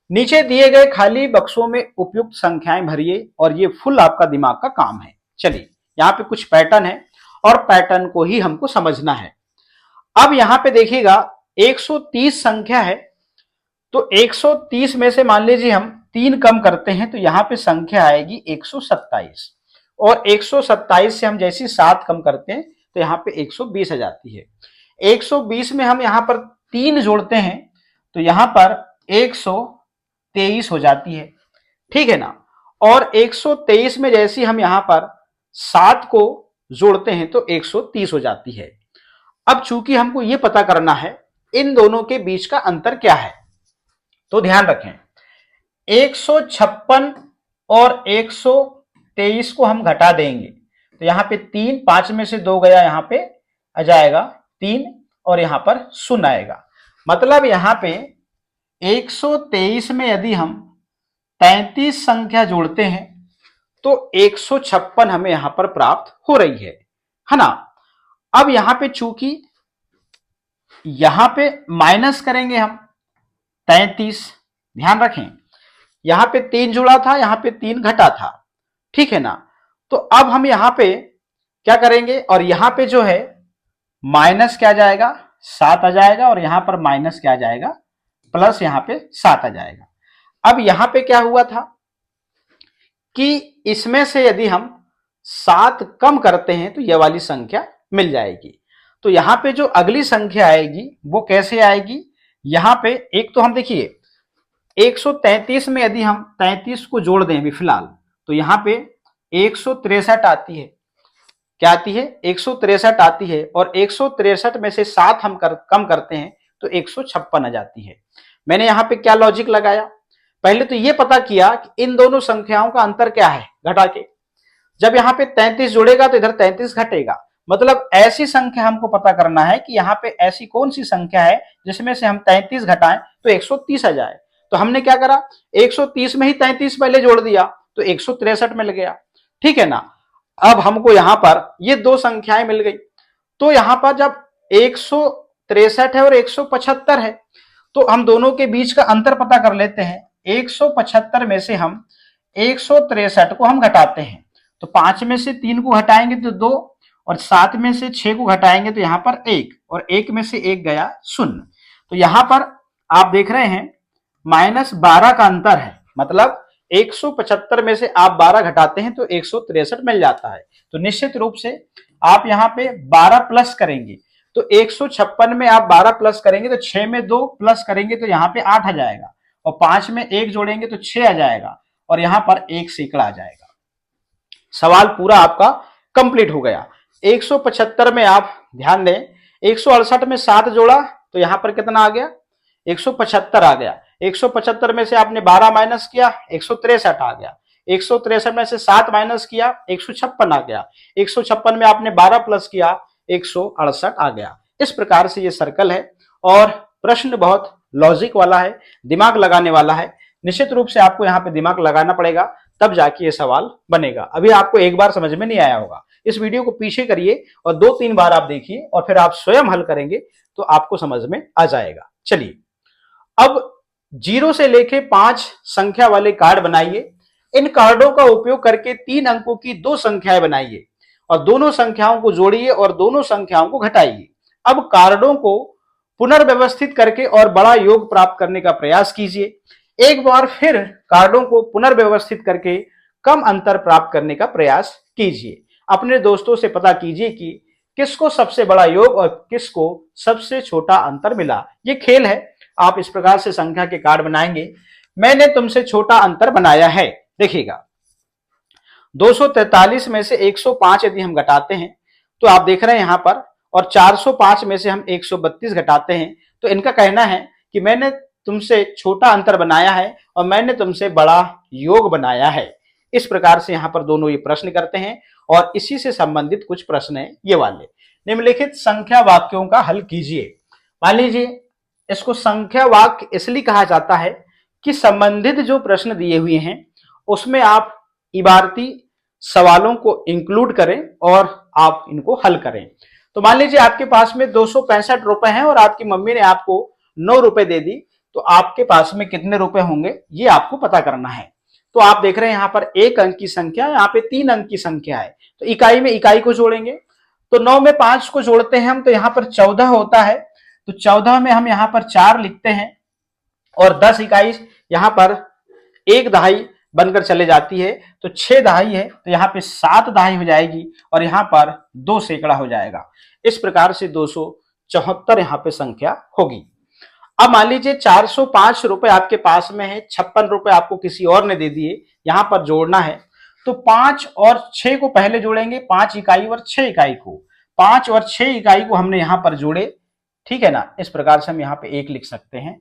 नीचे दिए गए खाली बक्सों में उपयुक्त संख्याएं भरिए और ये फुल आपका दिमाग का काम है। चलिए, यहाँ पे कुछ पैटर्न है और पैटर्न को ही हमको समझना है। अब यहाँ पे देखिएगा 130 संख्या है, तो 130 में से मान लीजिए हम 3 कम करते हैं तो यहाँ पे संख्या आएगी 127, और 127 से हम जैसे 7 कम करते हैं तो यहाँ पे 120 आ जाती है। 120 में हम यहाँ पर 3 जोड़ते हैं तो यहाँ पर 123 हो जाती है। ठीक है ना। और 123 में जैसे हम यहाँ पर 7 को जोड़ते हैं तो 130 हो जाती है। अब चूंकि हमको ये पता करना है इन दोनों के बीच का अंतर क्या है, तो ध्यान रखें 156 और 123 को हम घटा देंगे तो यहाँ पे 3, 5 में से 2 गया, यहाँ पे आ जाएगा 3 और यहाँ पर 0 आएगा। मतलब यहाँ पे 123 में यदि हम 33 संख्या जोड़ते हैं तो 156 हमें यहां पर प्राप्त हो रही है ना। अब यहां पे चूंकि यहां पे माइनस करेंगे हम 33, ध्यान रखें यहां पे 3 जुड़ा था, यहां पे 3 घटा था, ठीक है ना। तो अब हम यहां पे क्या करेंगे, और यहां पे जो है माइनस क्या जाएगा 7 आ जाएगा, और यहां पर माइनस क्या आ जाएगा प्लस यहां पे 7 आ जाएगा। अब यहां पे क्या हुआ था कि इसमें से यदि हम 7 कम करते हैं तो यह वाली संख्या मिल जाएगी। तो यहां पे जो अगली संख्या आएगी वो कैसे आएगी, यहां पे एक तो हम देखिए 133 में यदि हम 33 को जोड़ दें अभी फिलहाल, तो यहां पे 163 आती है। क्या आती है 163 आती है, और 163 में से 7 हम कम करते हैं तो 156 आ जाती है। मैंने यहां पे क्या लॉजिक लगाया, पहले तो ये पता किया कि इन दोनों संख्याओं का अंतर क्या है घटा के। जब यहाँ पे 33 जुड़ेगा तो इधर 33 घटेगा, मतलब ऐसी संख्या हमको पता करना है कि यहाँ पे ऐसी कौन सी संख्या है जिसमें से हम 33 घटाएं तो 130 आ जाए। तो हमने क्या करा 130 में ही 33 पहले जोड़ दिया तो 163 मिल गया, ठीक है ना। अब हमको यहां पर ये दो संख्याएं मिल गई, तो यहां पर जब 163 है और 175 है तो हम दोनों के बीच का अंतर पता कर लेते हैं। 175 में से हम 163 को हम घटाते हैं, तो 5 में से 3 को घटाएंगे तो 2, और 7 में से 6 को घटाएंगे तो यहां पर 1, और 1 में से 1 गया 0। तो यहां पर आप देख रहे हैं -12 का अंतर है, मतलब 175 में से आप 12 घटाते हैं तो 163 मिल जाता है। तो निश्चित रूप से आप यहां पे 12 प्लस करेंगे तो 156 में आप 12 प्लस करेंगे तो 6 में 2 प्लस करेंगे तो यहां पे 8 आ जाएगा, और 5 में 1 जोड़ेंगे तो 6 आ जाएगा, और यहां पर 1 सैकड़ा आ जाएगा। सवाल पूरा आपका कंप्लीट हो गया। 175 में आप ध्यान दें 168 में 7 जोड़ा तो यहां पर कितना आ गया 175 आ गया। 175 में से आपने 12 माइनस किया 163 आ गया। 163 में से 7 माइनस किया 156 आ गया। 156 में आपने 12 प्लस किया 168 आ गया। इस प्रकार से ये सर्कल है, और प्रश्न बहुत लॉजिक वाला है, दिमाग लगाने वाला है। निश्चित रूप से आपको यहाँ पे दिमाग लगाना पड़ेगा, तब जाके ये सवाल बनेगा। अभी आपको एक बार समझ में नहीं आया होगा, इस वीडियो को पीछे करिए और 2-3 बार आप देखिए, और फिर आप स्वयं हल करेंगे तो आपको समझ में आ जाएगा। चलिए अब 0 से लेके 5 संख्या वाले कार्ड बनाइए। इन कार्डों का उपयोग करके 3 अंकों की 2 संख्याएं बनाइए, और दोनों संख्याओं को जोड़िए और दोनों संख्याओं को घटाइए। अब कार्डों को पुनर्व्यवस्थित करके और बड़ा योग प्राप्त करने का प्रयास कीजिए। एक बार फिर कार्डों को पुनर्व्यवस्थित करके कम अंतर प्राप्त करने का प्रयास कीजिए। अपने दोस्तों से पता कीजिए कि किसको सबसे बड़ा योग और किसको सबसे छोटा अंतर मिला। ये खेल है, आप इस प्रकार से संख्या के कार्ड बनाएंगे। मैंने तुमसे छोटा अंतर बनाया है, देखिएगा 243 में से 105 यदि हम घटाते हैं तो आप देख रहे हैं यहां पर, और 405 में से हम 132 घटाते हैं तो इनका कहना है कि मैंने तुमसे छोटा अंतर बनाया है और मैंने तुमसे बड़ा योग बनाया है। इस प्रकार से यहां पर दोनों ये प्रश्न करते हैं, और इसी से संबंधित कुछ प्रश्न है ये वाले। निम्नलिखित संख्या वाक्यों का हल कीजिए। मान लीजिए इसको संख्या वाक्य इसलिए कहा जाता है कि संबंधित जो प्रश्न दिए हुए हैं उसमें आप इबारती सवालों को इंक्लूड करें और आप इनको हल करें। तो मान लीजिए आपके पास में 265 रुपए हैं और आपकी मम्मी ने आपको 9 रुपए दे दी, तो आपके पास में कितने रुपए होंगे ये आपको पता करना है। तो आप देख रहे हैं यहाँ पर 1 अंक की संख्या, यहाँ पे 3 अंक की संख्या है, तो इकाई में इकाई को जोड़ेंगे। तो 9 में 5 को जोड़ते हैं हम तो यहाँ पर 14 होता है, तो 14 में हम यहाँ पर 4 लिखते हैं, और 10 इकाई यहाँ पर 1 दहाई बनकर चले जाती है, तो 6 दहाई है तो यहाँ पे 7 दहाई हो जाएगी, और यहाँ पर 2 सैकड़ा हो जाएगा। इस प्रकार से 274 यहाँ पे संख्या होगी। अब मान लीजिए 405 रुपए आपके पास में है, 56 रुपए आपको किसी और ने दे दिए, यहां पर जोड़ना है तो 5 और 6 को पहले जोड़ेंगे, 5 इकाई और 6 इकाई को, 5 और 6 इकाई को हमने यहां पर जोड़े, ठीक है ना। इस प्रकार से हम यहाँ पे 1 लिख सकते हैं।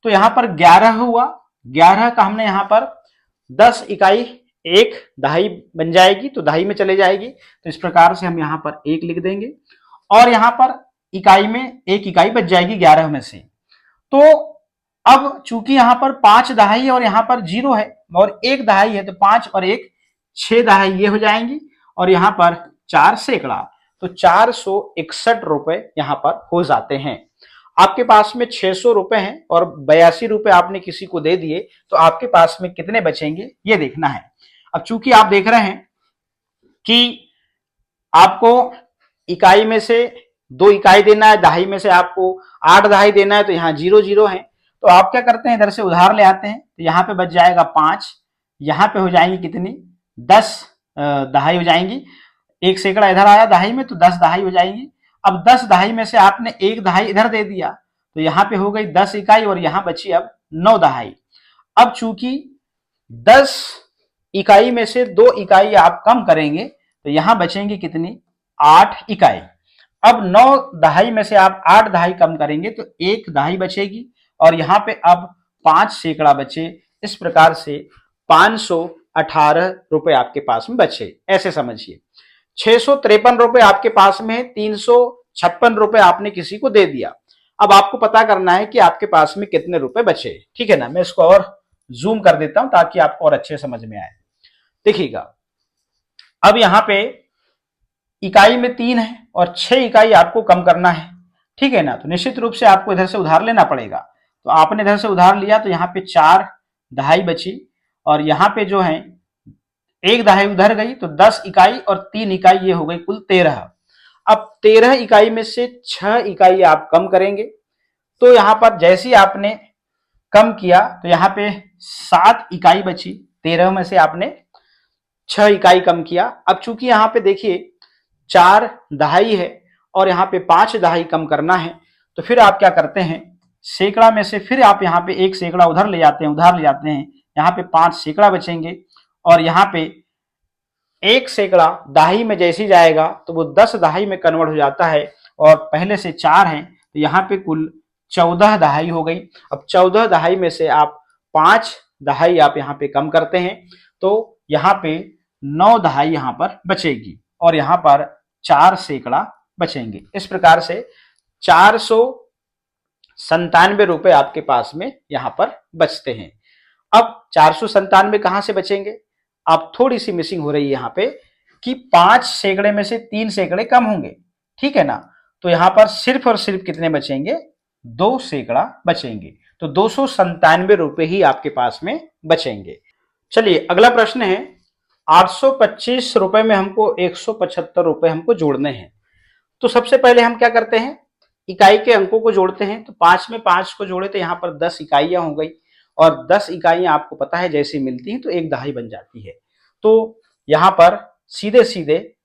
तो यहाँ पर 11 हुआ, 11 का हमने यहाँ पर 10 इकाई 1 दहाई बन जाएगी तो दहाई में चले जाएगी, तो इस प्रकार से हम यहाँ पर 1 लिख देंगे, और यहाँ पर इकाई में 1 इकाई बच जाएगी 11 में से। तो अब चूंकि यहां पर 5 दहाई है और यहां पर 0 है और 1 दहाई है, तो 5 और 1 6 दहाई ये हो जाएंगी, और यहां पर 4 सैकड़ा, तो 461 रुपए यहाँ पर हो जाते हैं। आपके पास में 600 रुपए हैं और 82 रुपए आपने किसी को दे दिए, तो आपके पास में कितने बचेंगे ये देखना है। अब चूंकि आप देख रहे हैं कि आपको इकाई में से 2 इकाई देना है, दहाई में से आपको 8 दहाई देना है, तो यहाँ 0 0 है। तो आप क्या करते हैं, इधर से उधार ले आते हैं, तो यहाँ पे बच जाएगा 5, यहाँ पे हो जाएंगी कितनी 10 दहाई हो जाएंगी। 1 सैकड़ा इधर आया दहाई में, तो 10 दहाई हो जाएंगी। अब 10 दहाई में से आपने 1 दहाई इधर दे दिया, तो यहाँ पे हो गई 10 इकाई और यहाँ बची अब 9 दहाई। अब चूंकि 10 इकाई में से 2 इकाई आप कम करेंगे, तो यहाँ बचेंगी कितनी 8 इकाई। अब 9 दहाई में से आप 8 दहाई कम करेंगे तो 1 दहाई बचेगी और यहाँ पे अब 5 सैकड़ा बचे। इस प्रकार से 518 रुपए आपके पास में बचे, ऐसे समझिए। 653 रुपए आपके पास में है, 356 रुपए आपने किसी को दे दिया। अब आपको पता करना है कि आपके पास में कितने रुपए बचे, ठीक है ना। मैं इसको और जूम कर देता हूं ताकि आपको और अच्छे समझ में आए। देखिएगा, अब यहां पे इकाई में 3 है और 6 इकाई आपको कम करना है, ठीक है ना। तो निश्चित रूप से आपको इधर से उधार लेना पड़ेगा। तो आपने इधर से उधार लिया, तो यहाँ पे 4 दहाई बची और यहाँ पे जो है 1 दहाई उधर गई, तो 10 इकाई और 3 इकाई ये हो गई कुल 13। अब 13 इकाई में से 6 इकाई आप कम करेंगे, तो यहाँ पर जैसे ही आपने कम किया तो यहाँ पे 7 इकाई बची। 13 में से आपने 6 इकाई कम किया। अब चूंकि यहाँ पे देखिए 4 दहाई है और यहाँ पे 5 दहाई कम करना है, तो फिर आप क्या करते हैं, सैकड़ा में से फिर आप यहाँ पे 1 सैकड़ा उधर ले जाते हैं, उधार ले जाते हैं। यहाँ पे 5 सैकड़ा बचेंगे और यहाँ पे 1 सैकड़ा दहाई में जैसे जाएगा तो वो 10 दहाई में कन्वर्ट हो जाता है और पहले से 4 है, तो यहाँ पे कुल 14 दहाई हो गई। अब 14 दहाई में से आप 5 दहाई आप यहाँ पे कम करते हैं, तो यहाँ पे 9 दहाई यहाँ पर बचेगी और यहाँ पर 4 सैकड़ा बचेंगे। इस प्रकार से 497 रुपए आपके पास में यहाँ पर बचते हैं। अब 497 कहां से बचेंगे, आप थोड़ी सी मिसिंग हो रही है यहाँ पे कि 5 सैकड़े में से 3 सैकड़े कम होंगे, ठीक है ना। तो यहाँ पर सिर्फ और सिर्फ कितने बचेंगे, 2 सैकड़ा बचेंगे। तो 297 रुपए ही आपके पास में बचेंगे। चलिए अगला प्रश्न है, 825 रुपए में हमको 175 रुपए हमको जोड़ने हैं। तो सबसे पहले हम क्या करते हैं, इकाई के अंकों को जोड़ते हैं। तो 5 में 5 को जोड़े तो यहाँ पर 10 इकाइयां हो गई और 10 इकाइयां आपको पता है जैसे मिलती हैं तो 1 दहाई बन जाती है। तो यहाँ पर सीधे सीधे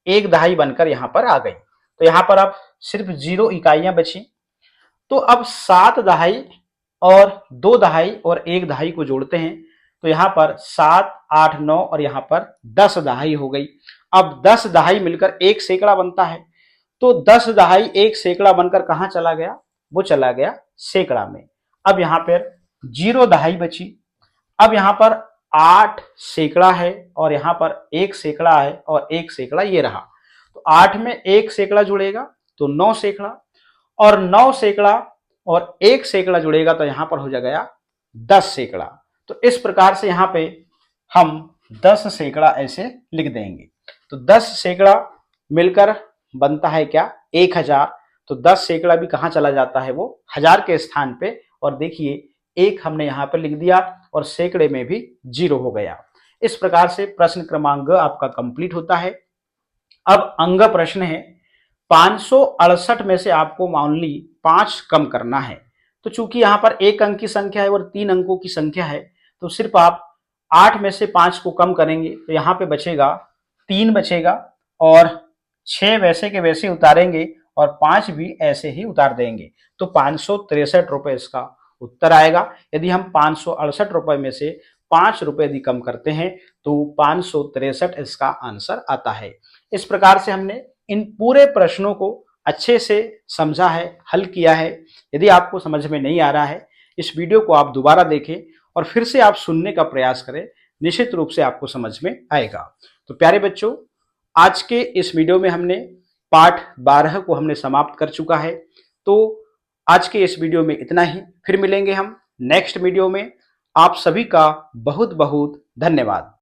1 दहाई बनकर यहाँ पर आ गई। तो यहाँ पर अब सिर्फ 0 इकाइयां बची। तो अब 7 दहाई और 2 दहाई और 1 दहाई को जोड़ते हैं, तो यहाँ पर 7 8 9 और यहाँ पर 10 दहाई हो गई। अब 10 दहाई मिलकर 1 सैकड़ा बनता है, तो 10 दहाई 1 सैकड़ा बनकर कहाँ चला गया, वो चला गया सैकड़ा में। अब यहाँ पर 0 दहाई बची। अब यहाँ पर 8 सैकड़ा है और यहाँ पर 1 सैकड़ा है और 1 सैकड़ा ये रहा। तो 8 में 1 सैकड़ा जुड़ेगा तो 9 सैकड़ा और 9 सैकड़ा और 1 सैकड़ा जुड़ेगा तो यहाँ पर हो जाएगा 10 सैकड़ा। तो इस प्रकार से यहाँ पे हम 10 सैकड़ा ऐसे लिख देंगे। तो 10 सैकड़ा मिलकर बनता है क्या, 1000। तो 10 सैकड़ा भी कहाँ चला जाता है, वो 1000 के स्थान पे। और देखिए 1 हमने यहाँ पर लिख दिया और सैकड़े में भी 0 हो गया। इस प्रकार से प्रश्न क्रमांक आपका कंप्लीट होता है। अब अंग प्रश्न है, 568 में से आपको मामूली 5 कम करना है। तो चूंकि यहाँ पर 1 अंक की संख्या है और 3 अंकों की संख्या है, तो सिर्फ आप 8 में से 5 को कम करेंगे तो यहाँ पे बचेगा 3 बचेगा और 6 वैसे के वैसे उतारेंगे और 5 भी ऐसे ही उतार देंगे। तो 563 रुपए इसका उत्तर आएगा। यदि हम 568 रुपए में से 5 रुपए यदि कम करते हैं तो 563 इसका आंसर आता है। इस प्रकार से हमने इन पूरे प्रश्नों को अच्छे से समझा है, हल किया है। यदि आपको समझ में नहीं आ रहा है, इस वीडियो को आप दोबारा देखें और फिर से आप सुनने का प्रयास करें, निश्चित रूप से आपको समझ में आएगा। तो प्यारे बच्चों, आज के इस वीडियो में हमने पाठ 12 को हमने समाप्त कर चुका है। तो आज के इस वीडियो में इतना ही, फिर मिलेंगे हम नेक्स्ट वीडियो में। आप सभी का बहुत बहुत धन्यवाद।